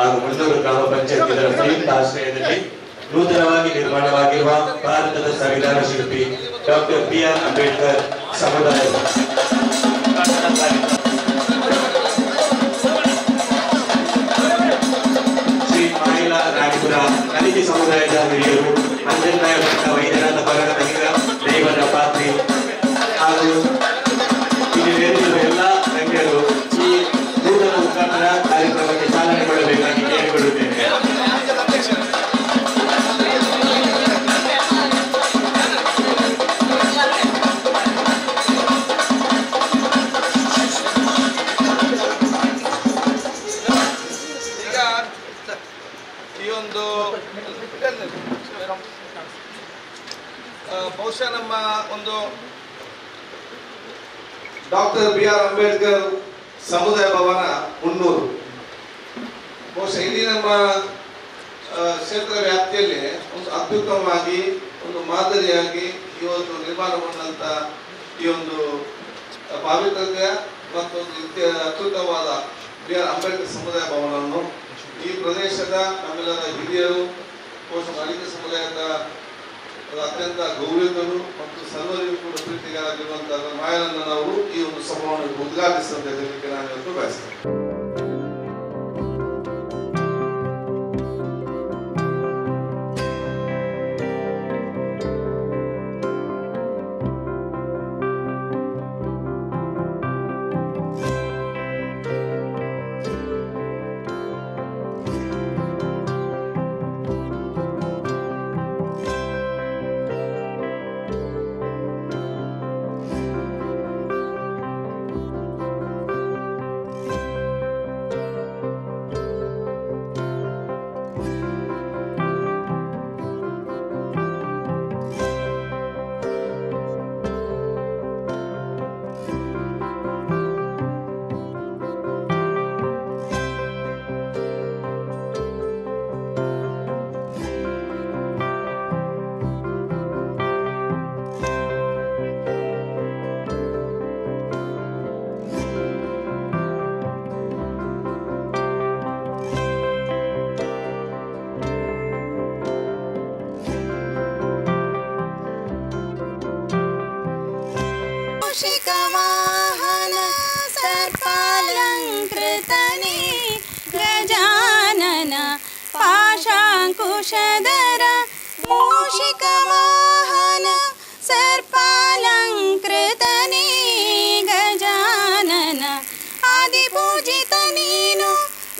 ಹಾಗೂ ಮುಳ್ಳೂರು ಗ್ರಾಮ ಪಂಚಾಯತ್ ಇದರ ಸಂಯುಕ್ತ ಆಶ್ರಯದಲ್ಲಿ ನೂತನವಾಗಿ ನಿರ್ಮಾಣವಾಗಿರುವ ಭಾರತದ ಸಂವಿಧಾನ ಶಿಲ್ಪಿ ಡಾಕ್ಟರ್ ಬಿ.ಆರ್. ಅಂಬೇಡ್ಕರ್ ಸಮುದಾಯ ಶ್ರೀ ಮಾಯಿಲಾ ರಾಣಿಪುರ ಕಲಿಕೆ ಸಮುದಾಯದ ಹಿರಿಯರು ಅಂಜನಾಯ ಭಟ್ಟ ವೈದ್ಯನಾಥ ಬರಗದ ದೇವರ ಪಾತ್ರಿ ಹಾಗೂ ಇಲ್ಲಿ ನೆರೆದಿರುವ ಎಲ್ಲ ಗಣ್ಯರು ಈ ನೂತನ ಉದ್ಘಾಟನಾ ಕಾರ್ಯಕ್ರಮಕ್ಕೆ ಚಾಲನೆ ಕೊಡಬೇಕಾಗಿ ಕೇಳಿಕೊಳ್ಳುತ್ತೇನೆ. ಬಹುಶಃ ನಮ್ಮ ಒಂದು ಡಾಕ್ಟರ್ ಬಿ.ಆರ್. ಅಂಬೇಡ್ಕರ್ ಸಮುದಾಯ ಭವನ ಮುನ್ನೂರು ಬಹುಶಃ ಇಲ್ಲಿ ನಮ್ಮ ಕ್ಷೇತ್ರ ವ್ಯಾಪ್ತಿಯಲ್ಲಿ ಒಂದು ಅತ್ಯುತ್ತಮವಾಗಿ ಒಂದು ಮಾದರಿಯಾಗಿ ಇವತ್ತು ನಿರ್ಮಾಣಗೊಂಡಂತ ಈ ಒಂದು ಪಾವಿತ್ರತೆ ಮತ್ತು ಅತ್ಯುತ್ತಮವಾದ ಬಿ.ಆರ್. ಅಂಬೇಡ್ಕರ್ ಸಮುದಾಯ ಭವನವನ್ನು ಈ ಪ್ರದೇಶದ ನಮ್ಮೆಲ್ಲರ ಹಿರಿಯರು ಬಹುಶಃ ದಲಿತ ಸಮುದಾಯದ ಅತ್ಯಂತ ಗೌರವಿತರು ಮತ್ತು ಸರ್ವರಿಗೂ ಕೂಡ ಪ್ರೀತಿಗಾರಾಗಿರುವಂತಹ ಮಾಯಾನಂದನ್ ಅವರು ಈ ಒಂದು ಸಭೆಯನ್ನು ಉದ್ಘಾಟಿಸಿದಂತ ಹೇಳಲಿಕ್ಕೆ ನಾನು ಇವತ್ತು ಬಯಸ್ತೇನೆ. वाहन सर्पालंकृतने गजानन पाशांकुशधर मूषिकवाहन सर्पालंकृतने गजानन आदिपूजित नीनु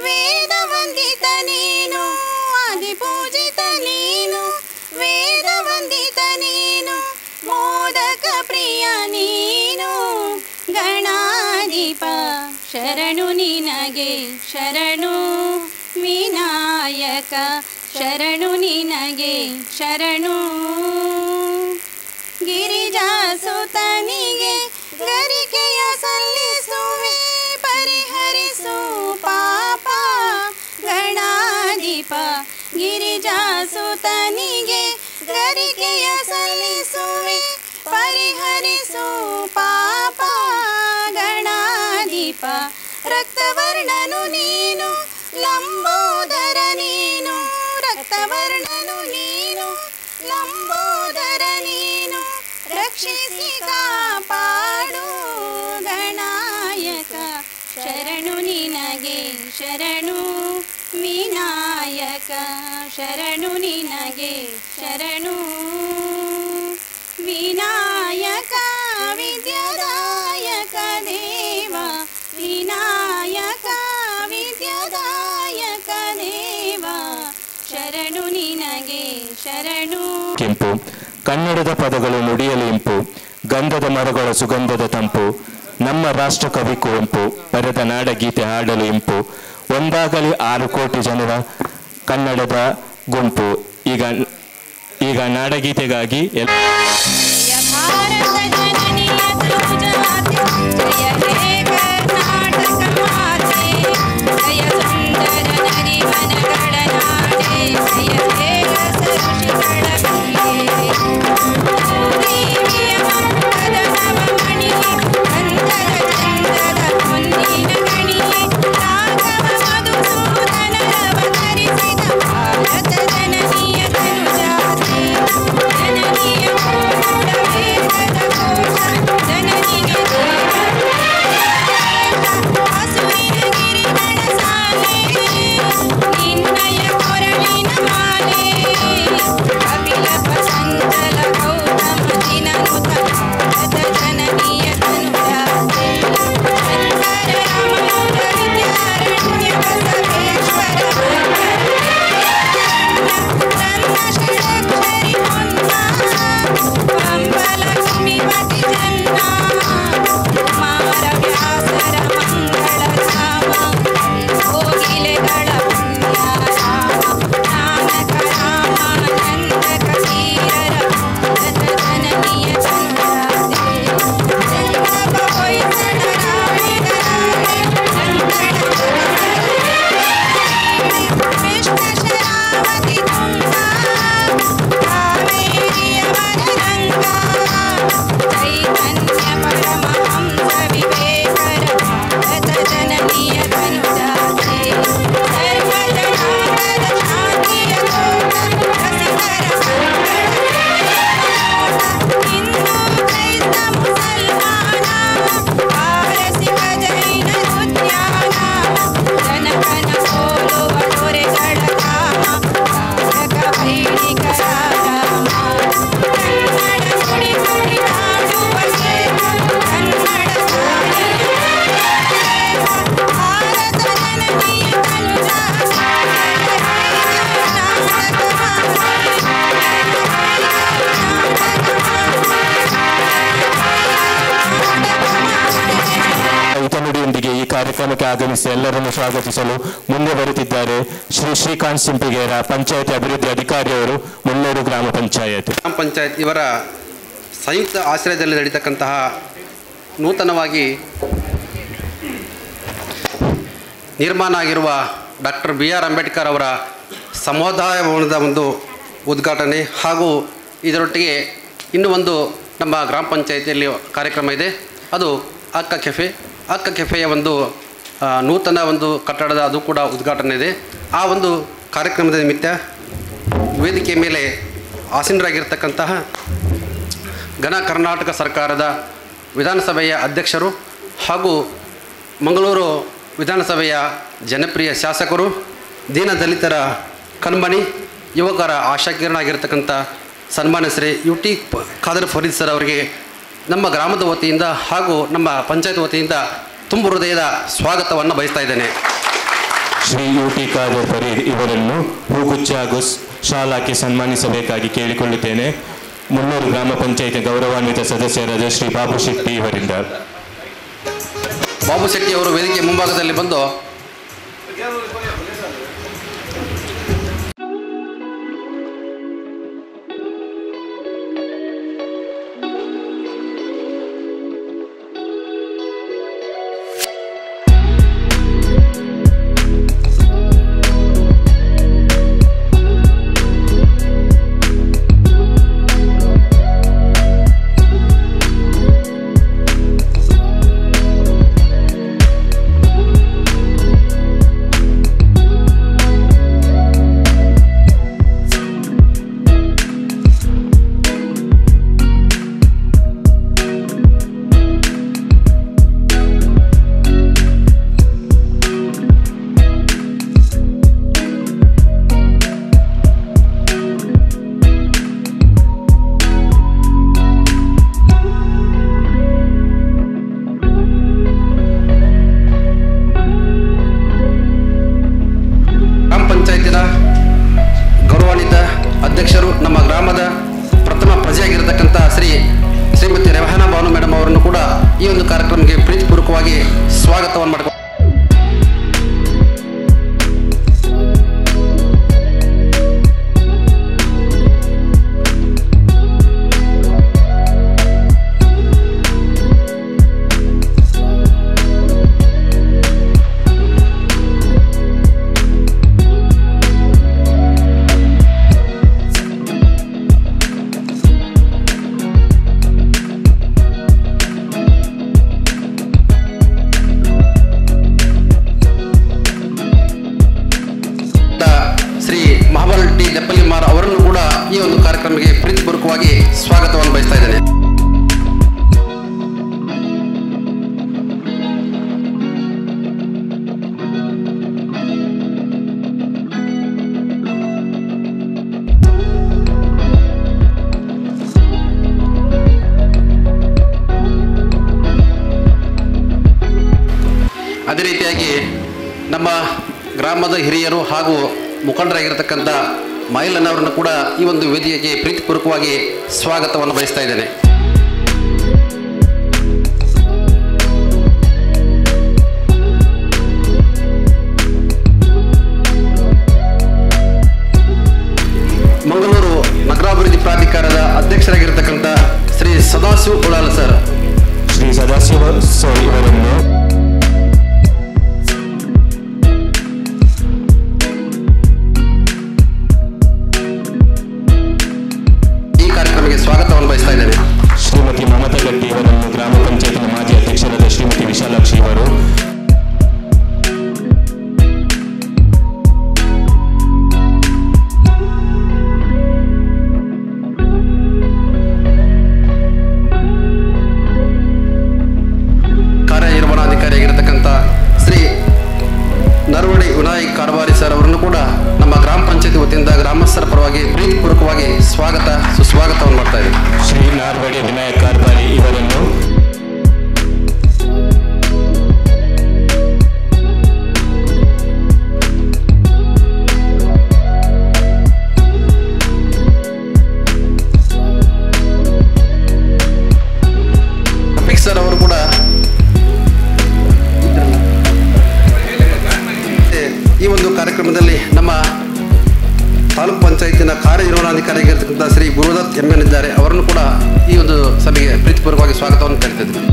वेदवंदित नीनु आदिपूजित नीनु वेदवंदित नीनु मोदक प्रिय नीनु गणाधिप शरणु निनगे शरणु विनायक शरणु निनगे शरणु ಗಿರಿಜಾಸುತನಿಗೆ ಗರಿಕೆಯ ಸಲ್ಲಿಸುವೆ ಪರಿಹರಿಸು ಪಾಪ ಗಣಾಧಿಪ ಗಿರಿಜಾಸುತನಿಗೆ ಗರಿಕೆಯ ಸಲ್ಲಿಸುವೆ ಪರಿಹರಿಸು ಪಾಪ ಗಣಾಧಿಪ ರಕ್ತವರ್ಣನು ನೀನು ಲಂಬೋದರ ನೀನು ರಕ್ತವರ್ಣನು ನೀನು ಲಂಬೋದರ ನೀನು ರಕ್ಷಿಸಿ ಕಾಪಾಡು ಗಣಾಯಕ ಶರಣು ನಿನಗೆ ಶರಣು ವಿನಾಯಕ ಶರಣು ನಿನಗೆ ಶರಣು ವಿನಾಯಕ ವಿದ್ಯಾದಾಯಕ ದೇವ ವಿನಾಯಕ ವಿದ್ಯಾದಾಯಕ ದೇವ ಶರಣು ನಿನಗೆ ಶರಣು. ಕೆಂಪು ಕನ್ನಡದ ಪದಗಳು ನುಡಿಯಲು ಇಂಪು ಗಂಧದ ಮರಗಳ ಸುಗಂಧದ ತಂಪು ನಮ್ಮ ರಾಷ್ಟ್ರಕವಿ ಕುವೆಂಪು ಬರೆದ ನಾಡಗೀತೆ ಹಾಡಲು ಇಂಪು ಒಂದಾಗಲಿ 6 ಕೋಟಿ ಜನರ ಕನ್ನಡದ ಗುಂಪು. ಈಗ ನಾಡಗೀತೆಗಾಗಿ ಮಧುಸೂದನ ಕಾರ್ಯಕ್ರಮಕ್ಕೆ ಆಗಮಿಸಿ ಎಲ್ಲರನ್ನು ಸ್ವಾಗತಿಸಲು ಮುಂದೆ ಬರುತ್ತಿದ್ದಾರೆ ಶ್ರೀ ಶ್ರೀಕಾಂತ್ ಸಿಂಪಿಗೇರ, ಪಂಚಾಯತ್ ಅಭಿವೃದ್ಧಿ ಅಧಿಕಾರಿಯವರು, ಮುಳ್ಳೂರು ಗ್ರಾಮ ಪಂಚಾಯತ್. ಗ್ರಾಮ ಪಂಚಾಯತ್ ಇವರ ಸಂಯುಕ್ತ ಆಶ್ರಯದಲ್ಲಿ ನಡೀತಕ್ಕಂತಹ ನೂತನವಾಗಿ ನಿರ್ಮಾಣ ಆಗಿರುವ ಡಾಕ್ಟರ್ BR ಅಂಬೇಡ್ಕರ್ ಅವರ ಸಮುದಾಯ ಭವನದ ಒಂದು ಉದ್ಘಾಟನೆ ಹಾಗೂ ಇದರೊಟ್ಟಿಗೆ ಇನ್ನೂ ಒಂದು ನಮ್ಮ ಗ್ರಾಮ ಪಂಚಾಯತಿಯಲ್ಲಿ ಕಾರ್ಯಕ್ರಮ ಇದೆ. ಅದು ಅಕ್ಕ ಕೆಫೆಯ ಒಂದು ನೂತನ ಒಂದು ಕಟ್ಟಡದ ಅದು ಕೂಡ ಉದ್ಘಾಟನೆ ಇದೆ. ಆ ಒಂದು ಕಾರ್ಯಕ್ರಮದ ನಿಮಿತ್ತ ವೇದಿಕೆ ಮೇಲೆ ಆಸೀನರಾಗಿರ್ತಕ್ಕಂತಹ ಘನ ಕರ್ನಾಟಕ ಸರ್ಕಾರದ ವಿಧಾನಸಭೆಯ ಅಧ್ಯಕ್ಷರು ಹಾಗೂ ಮಂಗಳೂರು ವಿಧಾನಸಭೆಯ ಜನಪ್ರಿಯ ಶಾಸಕರು, ದೀನದಲಿತರ ಕಣ್ಮಣಿ, ಯುವಕರ ಆಶಾಕಿರಣರಾಗಿರ್ತಕ್ಕಂಥ ಸನ್ಮಾನ್ಯ ಶ್ರೀ UT ಖಾದರ್ ಫರೀದ್ ಸರ್ ಅವರಿಗೆ ನಮ್ಮ ಗ್ರಾಮದ ವತಿಯಿಂದ ಹಾಗೂ ನಮ್ಮ ಪಂಚಾಯತ್ ವತಿಯಿಂದ ತುಂಬ ಹೃದಯದ ಸ್ವಾಗತವನ್ನು ಬಯಸ್ತಾ ಇದ್ದೇನೆ. ಶ್ರೀ UT ಖಾದರ್ ಫರೀದ್ ಇವರನ್ನು ಹೂಗುಚ್ಛ ಹಾಗೂ ಶಾಲಾಕ್ಕೆ ಸನ್ಮಾನಿಸಬೇಕಾಗಿ ಕೇಳಿಕೊಳ್ಳುತ್ತೇನೆ. ಮುಳ್ಳೂರು ಗ್ರಾಮ ಪಂಚಾಯತ್ ಗೌರವಾನ್ವಿತ ಸದಸ್ಯರಾದ ಶ್ರೀ ಬಾಬು ಶೆಟ್ಟಿ ಇವರಿಂದ. ಬಾಬು ಶೆಟ್ಟಿ ಅವರು ವೇದಿಕೆ ಮುಂಭಾಗದಲ್ಲಿ ಬಂದು ಗೌರವಾನ್ವಿತ ಅಧ್ಯಕ್ಷರು, ನಮ್ಮ ಗ್ರಾಮದ ಪ್ರಥಮ ಪ್ರಜೆಯಾಗಿರತಕ್ಕಂಥ ಶ್ರೀಮತಿ ರೆಹನಾ ಬಾನು ಮೇಡಮ್ ಅವರನ್ನು ಕೂಡ ಈ ಒಂದು ಕಾರ್ಯಕ್ರಮಕ್ಕೆ ಪ್ರೀತಿಪೂರ್ವಕವಾಗಿ ಸ್ವಾಗತವನ್ನು ಮಾಡಿಕೊಂಡು ಅವರನ್ನು ಕೂಡ ಈ ಒಂದು ಕಾರ್ಯಕ್ರಮಕ್ಕೆ ಪ್ರೀತಿಪೂರ್ವಕವಾಗಿ ಸ್ವಾಗತವನ್ನು ಬಯಸ್ತಾ ಇದ್ದೇನೆ. ಅದೇ ರೀತಿಯಾಗಿ ನಮ್ಮ ಗ್ರಾಮದ ಹಿರಿಯರು ಹಾಗೂ ಮುಖಂಡರಾಗಿರ್ತಕ್ಕಂಥ ಮೈಲನ್ನವರನ್ನು ಕೂಡ ಈ ಒಂದು ವೇದಿಕೆಗೆ ಪ್ರೀತಿಪೂರ್ವಕವಾಗಿ ಸ್ವಾಗತವನ್ನು ಬಯಸ್ತಾ ಇದ್ದೇನೆ. ಮಂಗಳೂರು ನಗರಾಭಿವೃದ್ಧಿ ಪ್ರಾಧಿಕಾರದ ಅಧ್ಯಕ್ಷರಾಗಿರ್ತಕ್ಕಂಥ ಶ್ರೀ ಸದಾಶಿವ ಉಳಾಲ ಸರ್. ಶ್ರೀ ಸದಾಶಿವ ಸರ್ ಇವರನ್ನು ಸ್ವಾಗತವನ್ನು ಬಯಸ್ತಾ ಇದ್ದೇನೆ. ಶ್ರೀಮತಿ ಮಮತಾ ಗಟ್ಟಿ ಇವರನ್ನು ಗ್ರಾಮ ಪಂಚಾಯತ್ನ ಮಾಜಿ ಅಧ್ಯಕ್ಷರಾದ ಶ್ರೀಮತಿ ವಿಶಾಲಾಕ್ಷಿ ಇವರು. ಕಾರ್ಯನಿರ್ವಹಣಾಧಿಕಾರಿಯಾಗಿರ್ತಕ್ಕಂಥ ಶ್ರೀ ನರವಡಿ ವಿನಾಯಕ್ ಕಾರ್ಬಾರಿ ಸರ್ ಅವರನ್ನು ಕೂಡ ನಮ್ಮ ಗ್ರಾಮ ಪಂಚಾಯತ್ ವತಿಯಿಂದ ಗ್ರಾಮಸ್ಥರ ಪರವಾಗಿ ಪ್ರೀತಿಪೂರ್ವಕವಾಗಿ ಸುಸ್ವಾಗತವನ್ನು ಮಾಡ್ತಾ ಇದ್ದೀವಿ. ಶ್ರೀ ನಾರ್ವಡಿ ವಿನಾಯಕ್ ಕಾರ್ಬಾರಿ ಇವರನ್ನು ಸರ್ ಅವರು ಕೂಡ ಶ್ರೀ ಗುರುದತ್ ಎನ್ ಇದ್ದಾರೆ. ಅವರನ್ನು ಕೂಡ ಈ ಒಂದು ಸಭೆಗೆ ಪ್ರೀತಿಪೂರ್ವಕವಾಗಿ ಸ್ವಾಗತವನ್ನು ಕರೀತಿದ್ವಿ.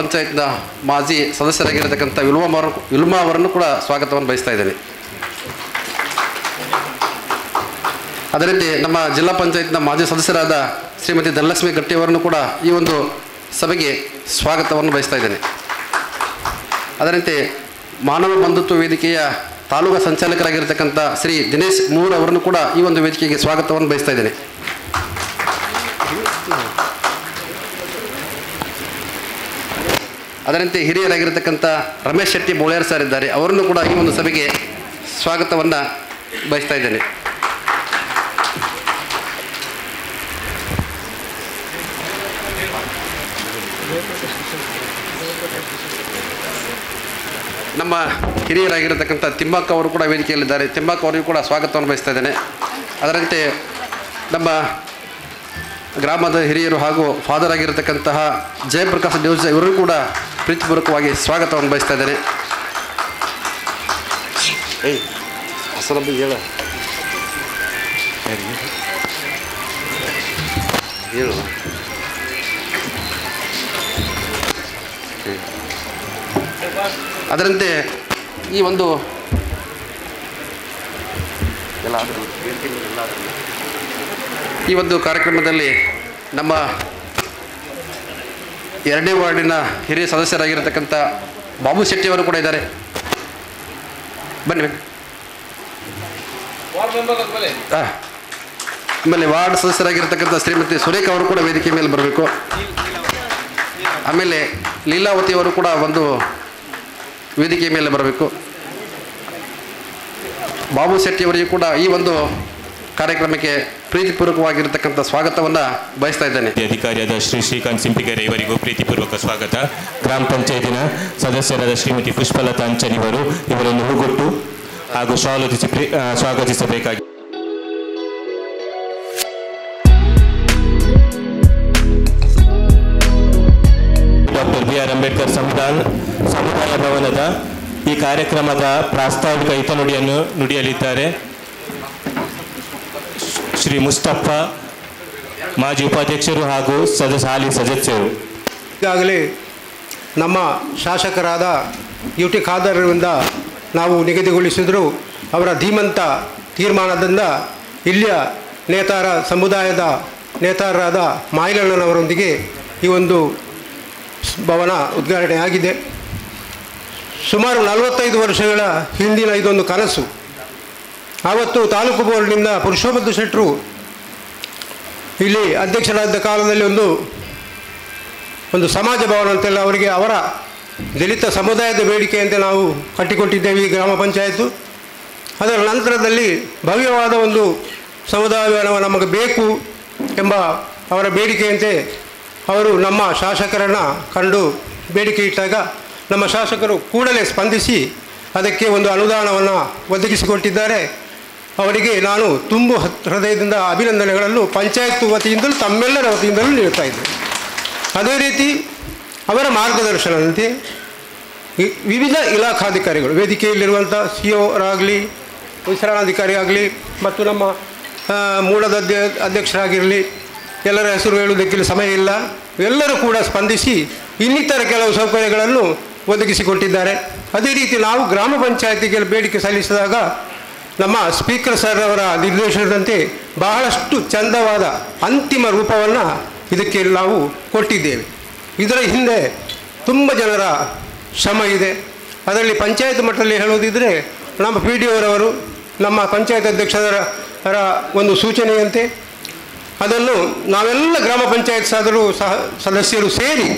ಪಂಚಾಯತ್ನ ಮಾಜಿ ಸದಸ್ಯರಾಗಿರತಕ್ಕಂಥ ವಿಲ್ಮಾ ಅವರನ್ನು ಕೂಡ ಸ್ವಾಗತವನ್ನು ಬಯಸ್ತಾ ಇದ್ದೇನೆ. ಅದೇ ರೀತಿ ನಮ್ಮ ಜಿಲ್ಲಾ ಪಂಚಾಯತ್ನ ಮಾಜಿ ಸದಸ್ಯರಾದ ಶ್ರೀಮತಿ ಧನಲಕ್ಷ್ಮಿ ಗಟ್ಟಿ ಅವರನ್ನು ಕೂಡ ಈ ಒಂದು ಸಭೆಗೆ ಸ್ವಾಗತವನ್ನು ಬಯಸ್ತಾ ಇದ್ದೇನೆ. ಅದೇ ರೀತಿ ಮಾನವ ಬಂಧುತ್ವ ವೇದಿಕೆಯ ತಾಲೂಕು ಸಂಚಾಲಕರಾಗಿರ್ತಕ್ಕಂಥ ಶ್ರೀ ದಿನೇಶ್ ಮೂರ್ ಅವರನ್ನು ಕೂಡ ಈ ಒಂದು ವೇದಿಕೆಗೆ ಸ್ವಾಗತವನ್ನು ಬಯಸ್ತಾ ಇದ್ದೇನೆ. ಅದರಂತೆ ಹಿರಿಯರಾಗಿರ್ತಕ್ಕಂಥ ರಮೇಶ್ ಶೆಟ್ಟಿ ಬೋಳ್ಯಾರ್ ಸರ್ ಇದ್ದಾರೆ. ಅವರನ್ನು ಕೂಡ ಈ ಒಂದು ಸಭೆಗೆ ಸ್ವಾಗತವನ್ನು ಬಯಸ್ತಾ ಇದ್ದೇನೆ. ನಮ್ಮ ಹಿರಿಯರಾಗಿರ್ತಕ್ಕಂಥ ತಿಮ್ಮಕ್ಕ ಅವರು ಕೂಡ ವೇದಿಕೆಯಲ್ಲಿದ್ದಾರೆ. ತಿಮ್ಮಕ್ಕ ಅವರಿಗೂ ಕೂಡ ಸ್ವಾಗತವನ್ನು ಬಯಸ್ತಾ ಇದ್ದೇನೆ. ಅದರಂತೆ ನಮ್ಮ ಗ್ರಾಮದ ಹಿರಿಯರು ಹಾಗೂ ಫಾದರ್ ಆಗಿರತಕ್ಕಂತಹ ಜಯಪ್ರಕಾಶ್ ನ್ಯೂಸ್ ಇವರು ಕೂಡ ಪ್ರೀತಿಪೂರ್ವಕವಾಗಿ ಸ್ವಾಗತವನ್ನು ಬಯಸ್ತಾ ಇದ್ದೇನೆ. ಹೇಳು. ಅದರಂತೆ ಈ ಒಂದು ಈ ಒಂದು ಕಾರ್ಯಕ್ರಮದಲ್ಲಿ ನಮ್ಮ 2ನೇ ವಾರ್ಡಿನ ಹಿರಿಯ ಸದಸ್ಯರಾಗಿರತಕ್ಕಂಥ ಬಾಬು ಶೆಟ್ಟಿ ಅವರು ಕೂಡ ಇದ್ದಾರೆ. ಬನ್ನಿ. ಆಮೇಲೆ ವಾರ್ಡ್ ಸದಸ್ಯರಾಗಿರ್ತಕ್ಕಂಥ ಶ್ರೀಮತಿ ಸುರೇಖಾ ಅವರು ಕೂಡ ವೇದಿಕೆ ಮೇಲೆ ಬರಬೇಕು. ಆಮೇಲೆ ಲೀಲಾವತಿ ಅವರು ಕೂಡ ಒಂದು ವೇದಿಕೆ ಮೇಲೆ ಬರಬೇಕು. ಬಾಬು ಶೆಟ್ಟಿ ಅವರಿಗೂ ಕೂಡ ಈ ಒಂದು ಕಾರ್ಯಕ್ರಮಕ್ಕೆ ಪ್ರೀತಿಪೂರ್ವಕವಾಗಿರತಕ್ಕಂಥ ಸ್ವಾಗತವನ್ನು ಬಯಸ್ತಾ ಇದ್ದೇನೆ. ಅಧಿಕಾರಿಯಾದ ಶ್ರೀ ಶ್ರೀಕಾಂತ್ ಸಿಂಪಿಗೆರೆ ಇವರಿಗೂ ಪ್ರೀತಿಪೂರ್ವಕ ಸ್ವಾಗತ. ಗ್ರಾಮ ಪಂಚಾಯತಿನ ಸದಸ್ಯರಾದ ಶ್ರೀಮತಿ ಪುಷ್ಪಲತಾ ಅಂಚನ್ ಇವರು ಇವರನ್ನು ಹೂಗೊಟ್ಟು ಹಾಗೂ ಸ್ವಾಗತಿಸಬೇಕಾಗಿ ಡಾಕ್ಟರ್ BR ಅಂಬೇಡ್ಕರ್ ಸಮುದಾಯ ಭವನದ ಈ ಕಾರ್ಯಕ್ರಮದ ಪ್ರಾಸ್ತಾವಿಕ ಹಿತನುಡಿಯನ್ನು ನುಡಿಯಲಿದ್ದಾರೆ ಶ್ರೀ ಮುಸ್ತಫಾ, ಮಾಜಿ ಉಪಾಧ್ಯಕ್ಷರು ಹಾಗೂ ಹಾಲಿ ಸದಸ್ಯರು. ಈಗಾಗಲೇ ನಮ್ಮ ಶಾಸಕರಾದ UT ಖಾದರ್ರಿಂದ ನಾವು ನಿಗದಿಗೊಳಿಸಿದರೂ ಅವರ ಧೀಮಂತ ತೀರ್ಮಾನದಿಂದ ಇಲ್ಲಿಯ ಸಮುದಾಯದ ನೇತಾರರಾದ ಮಾಯಿಲಣ್ಣನವರೊಂದಿಗೆ ಈ ಒಂದು ಭವನ ಉದ್ಘಾಟನೆಯಾಗಿದೆ. ಸುಮಾರು 45 ವರ್ಷಗಳ ಹಿಂದಿನ ಇದೊಂದು ಕನಸು. ಆವತ್ತು ತಾಲೂಕು ಬೋರ್ಡ್ನಿಂದ ಪುರುಷೋತ್ತಮ ಶೆಟ್ಟರು ಇಲ್ಲಿ ಅಧ್ಯಕ್ಷರಾದ ಕಾಲದಲ್ಲಿ ಒಂದು ಸಮಾಜ ಭವನ ಅಂತೆಲ್ಲ ಅವರಿಗೆ ಅವರ ದಲಿತ ಸಮುದಾಯದ ಬೇಡಿಕೆಯಂತೆ ನಾವು ಕಟ್ಟಿಕೊಟ್ಟಿದ್ದೇವೆ ಈ ಗ್ರಾಮ ಪಂಚಾಯತು. ಅದರ ನಂತರದಲ್ಲಿ ಭವ್ಯವಾದ ಒಂದು ಸಮುದಾಯ ಭವನ ನಮಗೆ ಬೇಕು ಎಂಬ ಅವರ ಬೇಡಿಕೆಯಂತೆ ಅವರು ನಮ್ಮ ಶಾಸಕರನ್ನು ಕಂಡು ಬೇಡಿಕೆ ಇಟ್ಟಾಗ ನಮ್ಮ ಶಾಸಕರು ಕೂಡಲೇ ಸ್ಪಂದಿಸಿ ಅದಕ್ಕೆ ಒಂದು ಅನುದಾನವನ್ನು ಒದಗಿಸಿಕೊಟ್ಟಿದ್ದಾರೆ. ಅವರಿಗೆ ನಾನು ತುಂಬು ಹೃದಯದಿಂದ ಅಭಿನಂದನೆಗಳನ್ನು ಪಂಚಾಯತ್ ವತಿಯಿಂದಲೂ ತಮ್ಮೆಲ್ಲರ ವತಿಯಿಂದಲೂ ನೀಡ್ತಾ ಇದ್ದೇನೆ. ಅದೇ ರೀತಿ ಅವರ ಮಾರ್ಗದರ್ಶನದಂತೆ ವಿವಿಧ ಇಲಾಖಾಧಿಕಾರಿಗಳು ವೇದಿಕೆಯಲ್ಲಿರುವಂಥ CO ಅವರಾಗಲಿ, ವಿಸ್ತರಣಾಧಿಕಾರಿ ಆಗಲಿ ಮತ್ತು ನಮ್ಮ ಮೂಲದ ಅಧ್ಯಕ್ಷರಾಗಿರಲಿ, ಎಲ್ಲರ ಹೆಸರು ಹೇಳುವುದಕ್ಕೆ ಸಮಯ ಇಲ್ಲ, ಎಲ್ಲರೂ ಕೂಡ ಸ್ಪಂದಿಸಿ ಇನ್ನಿತರ ಕೆಲವು ಸೌಕರ್ಯಗಳನ್ನು ಒದಗಿಸಿಕೊಟ್ಟಿದ್ದಾರೆ. ಅದೇ ರೀತಿ ನಾವು ಗ್ರಾಮ ಪಂಚಾಯತಿಗೆ ಬೇಡಿಕೆ ಸಲ್ಲಿಸಿದಾಗ ನಮ್ಮ ಸ್ಪೀಕರ್ ಸರ್ ಅವರ ನಿರ್ದೇಶನದಂತೆ ಬಹಳಷ್ಟು ಚಂದವಾದ ಅಂತಿಮ ರೂಪವನ್ನು ಇದಕ್ಕೆ ನಾವು ಕೊಟ್ಟಿದ್ದೇವೆ. ಇದರ ಹಿಂದೆ ತುಂಬ ಜನರ ಶ್ರಮ ಇದೆ. ಅದರಲ್ಲಿ ಪಂಚಾಯತ್ ಮಟ್ಟದಲ್ಲಿ ಹೇಳೋದಿದ್ದರೆ ನಮ್ಮ PDO ಅವರವರು ನಮ್ಮ ಪಂಚಾಯತ್ ಅಧ್ಯಕ್ಷರ ಒಂದು ಸೂಚನೆಯಂತೆ ಅದನ್ನು ನಾವೆಲ್ಲ ಗ್ರಾಮ ಪಂಚಾಯತ್ ಸದಸ್ಯರು ಸೇರಿ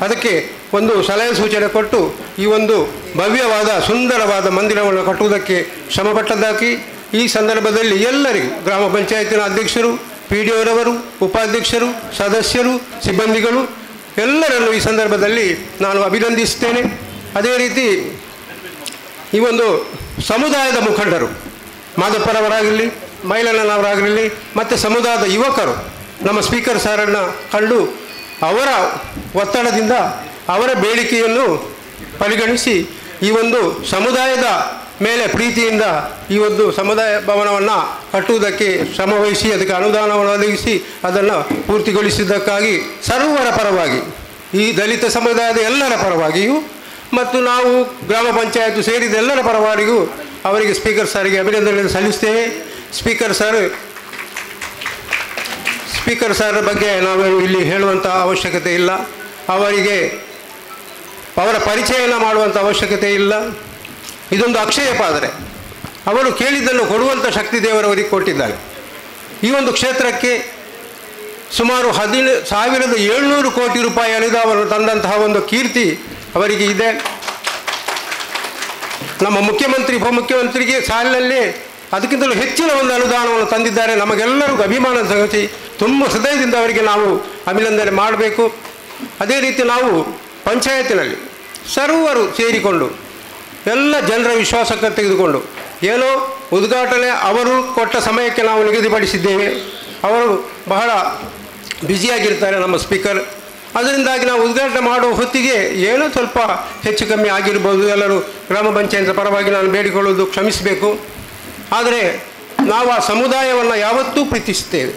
ಅದಕ್ಕೆ ಒಂದು ಸಲಹೆ ಸೂಚನೆ ಕೊಟ್ಟು ಈ ಒಂದು ಭವ್ಯವಾದ ಸುಂದರವಾದ ಮಂದಿರವನ್ನು ಕಟ್ಟುವುದಕ್ಕೆ ಶ್ರಮಪಟ್ಟದ್ದಾಗಿ ಈ ಸಂದರ್ಭದಲ್ಲಿ ಎಲ್ಲರಿಗೂ ಗ್ರಾಮ ಪಂಚಾಯತಿನ ಅಧ್ಯಕ್ಷರು, PDOರವರು, ಉಪಾಧ್ಯಕ್ಷರು, ಸದಸ್ಯರು, ಸಿಬ್ಬಂದಿಗಳು ಎಲ್ಲರನ್ನು ಈ ಸಂದರ್ಭದಲ್ಲಿ ನಾನು ಅಭಿನಂದಿಸುತ್ತೇನೆ. ಅದೇ ರೀತಿ ಈ ಒಂದು ಸಮುದಾಯದ ಮುಖಂಡರು ಮಾದಪ್ಪರವರಾಗಿರಲಿ, ಮೈಲಣ್ಣನವರಾಗಿರಲಿ ಮತ್ತು ಸಮುದಾಯದ ಯುವಕರು ನಮ್ಮ ಸ್ಪೀಕರ್ ಸಾರನ್ನು ಕಂಡು ಅವರ ಒತ್ತಡದಿಂದ ಅವರ ಬೇಡಿಕೆಯನ್ನು ಪರಿಗಣಿಸಿ ಈ ಒಂದು ಸಮುದಾಯದ ಮೇಲೆ ಪ್ರೀತಿಯಿಂದ ಈ ಒಂದು ಸಮುದಾಯ ಭವನವನ್ನು ಕಟ್ಟುವುದಕ್ಕೆ ಶ್ರಮವಹಿಸಿ ಅದಕ್ಕೆ ಅನುದಾನವನ್ನು ಒದಗಿಸಿ ಅದನ್ನು ಪೂರ್ತಿಗೊಳಿಸಿದ್ದಕ್ಕಾಗಿ ಸರ್ವರ ಪರವಾಗಿ, ಈ ದಲಿತ ಸಮುದಾಯದ ಎಲ್ಲರ ಪರವಾಗಿಯೂ ಮತ್ತು ನಾವು ಗ್ರಾಮ ಪಂಚಾಯತ್ ಸೇರಿದ ಎಲ್ಲರ ಪರವಾಗಿಯೂ ಅವರಿಗೆ ಸ್ಪೀಕರ್ ಸಾರಿಗೆ ಅಭಿನಂದನೆ ಸಲ್ಲಿಸ್ತೇವೆ. ಸ್ಪೀಕರ್ ಸರ್ ಬಗ್ಗೆ ನಾವು ಇಲ್ಲಿ ಹೇಳುವಂಥ ಅವಶ್ಯಕತೆ ಇಲ್ಲ. ಅವರ ಪರಿಚಯನ ಮಾಡುವಂಥ ಅವಶ್ಯಕತೆ ಇಲ್ಲ. ಇದೊಂದು ಅಕ್ಷಯ ಪಾತ್ರೆ. ಅವರು ಕೇಳಿದ್ದನ್ನು ಕೊಡುವಂಥ ಶಕ್ತಿ ದೇವರವರಿಗೆ ಕೊಟ್ಟಿದ್ದಾರೆ. ಈ ಒಂದು ಕ್ಷೇತ್ರಕ್ಕೆ ಸುಮಾರು 1700 ಕೋಟಿ ರೂಪಾಯಿ ಅನುದಾನವನ್ನು ತಂದಂತಹ ಒಂದು ಕೀರ್ತಿ ಅವರಿಗೆ ಇದೆ. ನಮ್ಮ ಮುಖ್ಯಮಂತ್ರಿ ಉಪಮುಖ್ಯಮಂತ್ರಿಗೆ ಸಾಲಿನಲ್ಲೇ ಅದಕ್ಕಿಂತಲೂ ಹೆಚ್ಚಿನ ಒಂದು ಅನುದಾನವನ್ನು ತಂದಿದ್ದಾರೆ. ನಮಗೆಲ್ಲರಿಗೂ ಅಭಿಮಾನದ ಸಂಗತಿ. ತುಂಬ ಹೃದಯದಿಂದ ಅವರಿಗೆ ನಾವು ಅಭಿನಂದನೆ ಮಾಡಬೇಕು. ಅದೇ ರೀತಿ ನಾವು ಪಂಚಾಯತಿನಲ್ಲಿ ಸರ್ವರು ಸೇರಿಕೊಂಡು ಎಲ್ಲ ಜನರ ವಿಶ್ವಾಸಕ್ಕೆ ತೆಗೆದುಕೊಂಡು ಏನೋ ಉದ್ಘಾಟನೆ ಅವರು ಕೊಟ್ಟ ಸಮಯಕ್ಕೆ ನಾವು ನಿಗದಿಪಡಿಸಿದ್ದೇವೆ. ಅವರು ಬಹಳ ಬ್ಯುಸಿಯಾಗಿರ್ತಾರೆ ನಮ್ಮ ಸ್ಪೀಕರ್. ಅದರಿಂದಾಗಿ ನಾವು ಉದ್ಘಾಟನೆ ಮಾಡುವ ಹೊತ್ತಿಗೆ ಏನೋ ಸ್ವಲ್ಪ ಹೆಚ್ಚು ಕಮ್ಮಿ ಆಗಿರ್ಬೋದು. ಎಲ್ಲರೂ ಗ್ರಾಮ ಪಂಚಾಯತ್ ಪರವಾಗಿ ನಾನು ಬೇಡಿಕೊಳ್ಳುವುದು ಕ್ಷಮಿಸಬೇಕು. ಆದರೆ ನಾವು ಆ ಸಮುದಾಯವನ್ನು ಯಾವತ್ತೂ ಪ್ರೀತಿಸುತ್ತೇವೆ.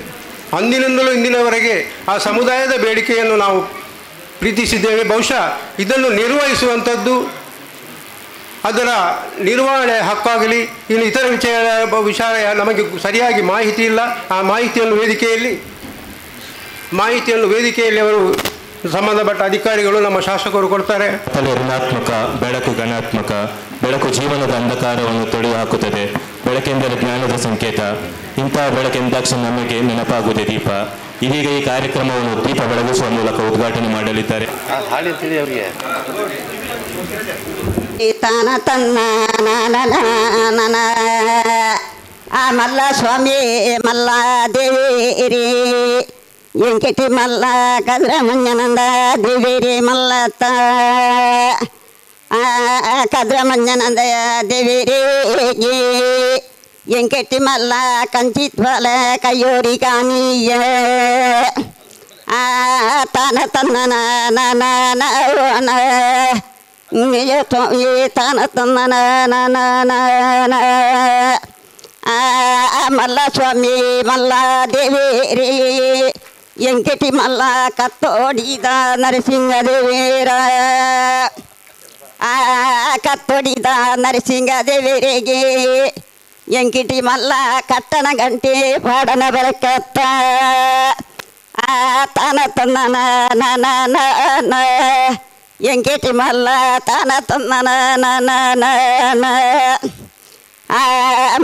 ಅಂದಿನಿಂದಲೂ ಇಂದಿನವರೆಗೆ ಆ ಸಮುದಾಯದ ಬೇಡಿಕೆಯನ್ನು ನಾವು ಪ್ರೀತಿಸಿದ್ದೇವೆ. ಬಹುಶಃ ಇದನ್ನು ನಿರ್ವಹಿಸುವಂಥದ್ದು, ಅದರ ನಿರ್ವಹಣೆ ಹಕ್ಕಾಗಲಿ ಇನ್ನು ಇತರ ವಿಚಾರ ನಮಗೆ ಸರಿಯಾಗಿ ಮಾಹಿತಿ ಇಲ್ಲ. ಆ ಮಾಹಿತಿಯನ್ನು ವೇದಿಕೆಯಲ್ಲಿ ಅವರು ಸಂಬಂಧಪಟ್ಟ ಅಧಿಕಾರಿಗಳು ನಮ್ಮ ಶಾಸಕರು ಕೊಡ್ತಾರೆ. ಋಣಾತ್ಮಕ ಬೆಳಕು ಗಣಾತ್ಮಕ. ಬೆಳಕು ಜೀವನದ ಅಂಧಕಾರವನ್ನು ತೊಡೆದು ಹಾಕುತ್ತದೆ. ಬೆಳಕೆಂದರೆ ಜ್ಞಾನದ ಸಂಕೇತ. ಇಂತಹ ಬೆಳಕೆಂದಾಕ್ಷಣ ನಮಗೆ ನೆನಪಾಗುವುದೇ ದೀಪ. ಇದೀಗ ಈ ಕಾರ್ಯಕ್ರಮವನ್ನು ದೀಪ ಬೆಳಗಿಸುವ ಮೂಲಕ ಉದ್ಘಾಟನೆ ಮಾಡಲಿದ್ದಾರೆ. ತಾನ ತನ್ನ ನನ ಆ ಮಲ್ಲ ಸ್ವಾಮಿ ಮಲ್ಲ ದೇವೇರಿ ಎಂಕೆಟಿ ಮಲ್ಲ ಕದ್ರ ಮಂಜನಂದ ದೇವೇರಿ ಮಲ್ಲತ್ತ ಕದ್ರ ಮಂಜನಂದ ದೇವೇರಿ ಎಂಕೆಟಿ ಮಲ್ಲ ಕಂಚಿತ್ವಲ ಕೈಯೋರಿ ಕಾನಿಯ ತಾನ ತನ್ನ ನನ ತಾನ ತನ್ನ ಮಲ್ಲ ಸ್ವಾಮಿ ಮಲ್ಲ ದೇವೇರಿ ಎಂಕೆಟಿ ಮಲ್ಲ ಕತ್ತೋಡಿದ ನರಸಿಂಹ ದೇವೇರ ಕತ್ತೋಡಿದ ನರಸಿಂಹ ದೇವೇರಿಗೆ ಎಂಕಿಟಿ ಮಲ್ಲ ಕಟ್ಟನ ಗಂಟೆ ಪಾಡನ ಬರಕತ್ತ ತಾನ ತನ್ನ ಎಂಕೆಟಿ ಮಲ್ಲ ತಾನ ತನ್ನ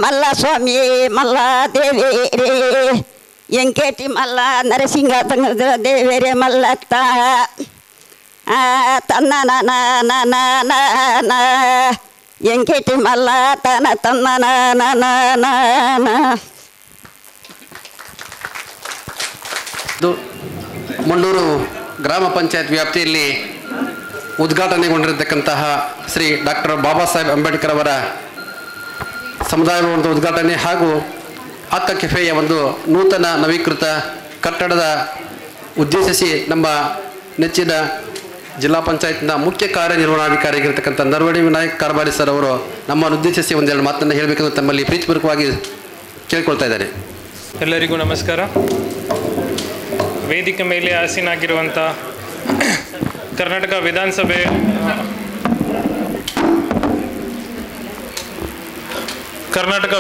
ಮಲ್ಲ ಸ್ವಾಮಿ ಮಲ್ಲ ದೇವೇರಿ ಎಂಕೆಟಿ ಮಲ್ಲ ನರಸಿಂಹ ದೇವೇರೆ ಮಲ್ಲತ್ತ ತನ್ನ ಎಂಕೆಟಿ ಮಲ್ಲ ತನ ತನ್ನ ಮಂಡೂರು ಗ್ರಾಮ ಪಂಚಾಯತ್ ವ್ಯಾಪ್ತಿಯಲ್ಲಿ ಉದ್ಘಾಟನೆಗೊಂಡಿರತಕ್ಕಂತಹ ಶ್ರೀ ಡಾಕ್ಟರ್ ಬಾಬಾ ಸಾಹೇಬ್ ಅಂಬೇಡ್ಕರ್ ಅವರ ಸಮುದಾಯ ಭವನದ ಉದ್ಘಾಟನೆ ಹಾಗೂ ಅಕ್ಕ ಕೆಫೆಯ ಒಂದು ನೂತನ ನವೀಕೃತ ಕಟ್ಟಡದ ಉದ್ದೇಶಿಸಿ ನಮ್ಮ ನೆಚ್ಚಿನ ಜಿಲ್ಲಾ ಪಂಚಾಯತ್ನ ಮುಖ್ಯ ಕಾರ್ಯನಿರ್ವಹಣಾಧಿಕಾರಿಯಾಗಿರ್ತಕ್ಕಂಥ ನರವಡಿ ವಿನಾಯಕ್ ಕಾರ್ಬಾರಿ ಸರ್ ಅವರು ನಮ್ಮನ್ನು ಉದ್ದೇಶಿಸಿ ಒಂದೆರಡು ಮಾತನ್ನು ಹೇಳಬೇಕೆಂದು ತಮ್ಮಲ್ಲಿ ಪ್ರೀತಿಪೂರ್ವಕವಾಗಿ ಕೇಳ್ಕೊಳ್ತಾ ಇದ್ದಾರೆ. ಎಲ್ಲರಿಗೂ ನಮಸ್ಕಾರ. ವೇದಿಕೆ ಮೇಲೆ ಆಸೀನಾಗಿರುವಂಥ ಕರ್ನಾಟಕ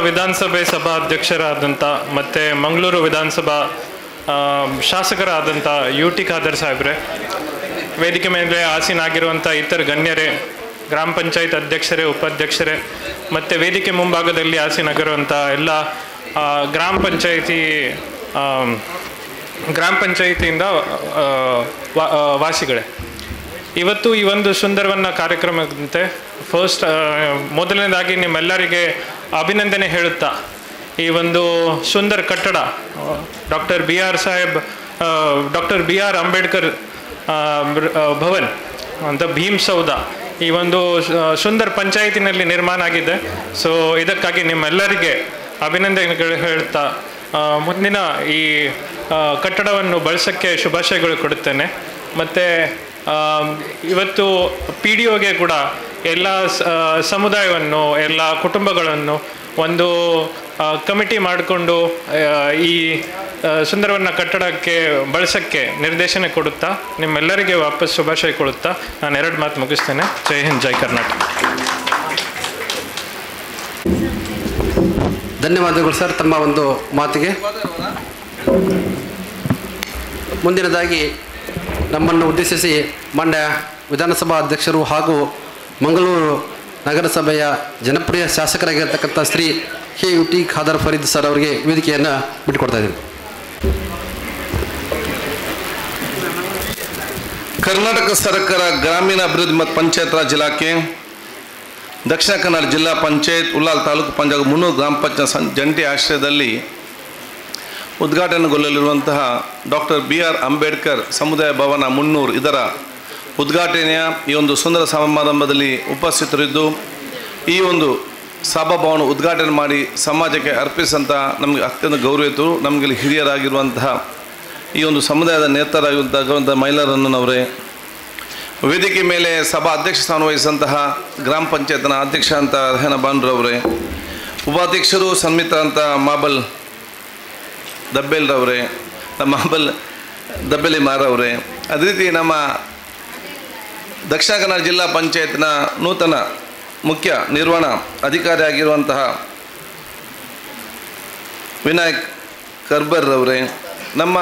ವಿಧಾನಸಭೆ ಸಭಾಧ್ಯಕ್ಷರಾದಂಥ ಮತ್ತು ಮಂಗಳೂರು ವಿಧಾನಸಭಾ ಶಾಸಕರಾದಂಥ UT ಖಾದರ್ ಸಾಹೇಬ್ರೆ, ವೇದಿಕೆ ಮೇಲೆ ಆಸೀನಾಗಿರುವಂಥ ಇತರ ಗಣ್ಯರೇ, ಗ್ರಾಮ ಪಂಚಾಯತ್ ಅಧ್ಯಕ್ಷರೇ, ಉಪಾಧ್ಯಕ್ಷರೇ ಮತ್ತು ವೇದಿಕೆ ಮುಂಭಾಗದಲ್ಲಿ ಆಸೀನಾಗಿರುವಂಥ ಎಲ್ಲ ಗ್ರಾಮ ಪಂಚಾಯಿತಿಯಿಂದ ವಾಸಿಗಳೇ, ಇವತ್ತು ಈ ಒಂದು ಸುಂದರವನ್ನ ಕಾರ್ಯಕ್ರಮದಂತೆ ಮೊದಲನೇದಾಗಿ ನಿಮ್ಮೆಲ್ಲರಿಗೆ ಅಭಿನಂದನೆ ಹೇಳುತ್ತಾ ಈ ಒಂದು ಸುಂದರ ಕಟ್ಟಡ doctor B R Ambedkar Bhavan ಅಂತ ಭೀಮ್ಸೌಧ ಈ ಒಂದು ಸುಂದರ ಪಂಚಾಯತಿನಲ್ಲಿ ನಿರ್ಮಾಣ ಆಗಿದೆ. ಸೊ ಇದಕ್ಕಾಗಿ ನಿಮ್ಮೆಲ್ಲರಿಗೆ ಅಭಿನಂದನೆಗಳು ಹೇಳ್ತಾ ಮುಂದಿನ ಈ ಕಟ್ಟಡವನ್ನು ಬಳಸೋಕ್ಕೆ ಶುಭಾಶಯಗಳು ಕೊಡುತ್ತೇನೆ. ಮತ್ತು ಇವತ್ತು PDOಗೆ ಕೂಡ ಎಲ್ಲ ಸಮುದಾಯವನ್ನು ಎಲ್ಲ ಕುಟುಂಬಗಳನ್ನು ಒಂದು ಕಮಿಟಿ ಮಾಡಿಕೊಂಡು ಈ ಸುಂದರವನ್ನ ಕಟ್ಟಡಕ್ಕೆ ಬಳಸೋಕ್ಕೆ ನಿರ್ದೇಶನ ಕೊಡುತ್ತಾ ನಿಮ್ಮೆಲ್ಲರಿಗೆ ವಾಪಸ್ ಶುಭಾಶಯ ಕೊಡುತ್ತಾ ನಾನು 2 ಮಾತು ಮುಗಿಸ್ತೇನೆ. ಜೈ ಹಿಂದ್, ಜೈ ಕರ್ನಾಟಕ. ಧನ್ಯವಾದಗಳು ಸರ್ ತಮ್ಮ ಒಂದು ಮಾತಿಗೆ. ಮುಂದಿನದಾಗಿ ನಮ್ಮನ್ನು ಉದ್ದೇಶಿಸಿ ಮಂಡ್ಯ ವಿಧಾನಸಭಾ ಅಧ್ಯಕ್ಷರು ಹಾಗೂ ಮಂಗಳೂರು ನಗರಸಭೆಯ ಜನಪ್ರಿಯ ಶಾಸಕರಾಗಿರ್ತಕ್ಕಂಥ ಶ್ರೀ KUT ಖಾದರ್ ಫರೀದ್ ಸರ್ ಅವರಿಗೆ ವೇದಿಕೆಯನ್ನು ಬಿಟ್ಟುಕೊಡ್ತಾ ಇದ್ದೀನಿ. ಕರ್ನಾಟಕ ಸರ್ಕಾರ ಗ್ರಾಮೀಣ ಅಭಿವೃದ್ಧಿ ಮತ್ತು ಪಂಚಾಯತ್ ರಾಜ್ ಇಲಾಖೆ ದಕ್ಷಿಣ ಕನ್ನಡ ಜಿಲ್ಲಾ ಪಂಚಾಯತ್ ಉಳ್ಳಾಲ ತಾಲೂಕು ಪಂಚಾಯತ್ 300 ಗ್ರಾಮ ಪಂಚಾಯತ್ ಜಂಟಿ ಆಶ್ರಯದಲ್ಲಿ ಉದ್ಘಾಟನೆಗೊಳ್ಳಲಿರುವಂತಹ ಡಾಕ್ಟರ್ BR ಅಂಬೇಡ್ಕರ್ ಸಮುದಾಯ ಭವನ 300 ಇದರ ಉದ್ಘಾಟನೆಯ ಈ ಒಂದು ಸುಂದರ ಸಮಾರಂಭದಲ್ಲಿ ಉಪಸ್ಥಿತರಿದ್ದು ಈ ಒಂದು ಸಭಾಭವನ ಉದ್ಘಾಟನೆ ಮಾಡಿ ಸಮಾಜಕ್ಕೆ ಅರ್ಪಿಸಂತ ನಮಗೆ ಅತ್ಯಂತ ಗೌರವಿತರು ನಮಗೆ ಹಿರಿಯರಾಗಿರುವಂತಹ ಈ ಒಂದು ಸಮುದಾಯದ ನೇತೃರಾಗಿರುವಂತಹ ಮೈಲಾರಣ್ಣನವರೇ, ವೇದಿಕೆ ಮೇಲೆ ಸಭಾ ಅಧ್ಯಕ್ಷ ಸ್ಥಾನ ವಹಿಸಿದಂತಹ ಗ್ರಾಮ ಪಂಚಾಯತ್ನ ಅಧ್ಯಕ್ಷ ಅಂತ ರಹನ ಬಾನುರವರೇ, ಉಪಾಧ್ಯಕ್ಷರು ಸನ್ಮಿತ್ರ ಅಂತ ಮಾಬಲ್ ದಬ್ಬೆಲ್ರವರೇ, ನಮ್ಮ ಮಾಬಲ್ ದಬ್ಬೆಲಿ ಮಾರವರೇ, ಅದೇ ರೀತಿ ನಮ್ಮ ದಕ್ಷಿಣ ಕನ್ನಡ ಜಿಲ್ಲಾ ಪಂಚಾಯತ್ನ ನೂತನ ಮುಖ್ಯ ನಿರ್ವಹಣಾ ಅಧಿಕಾರಿಯಾಗಿರುವಂತಹ ವಿನಾಯಕ್ ಕರ್ಬರ್ರವರೇ, ನಮ್ಮ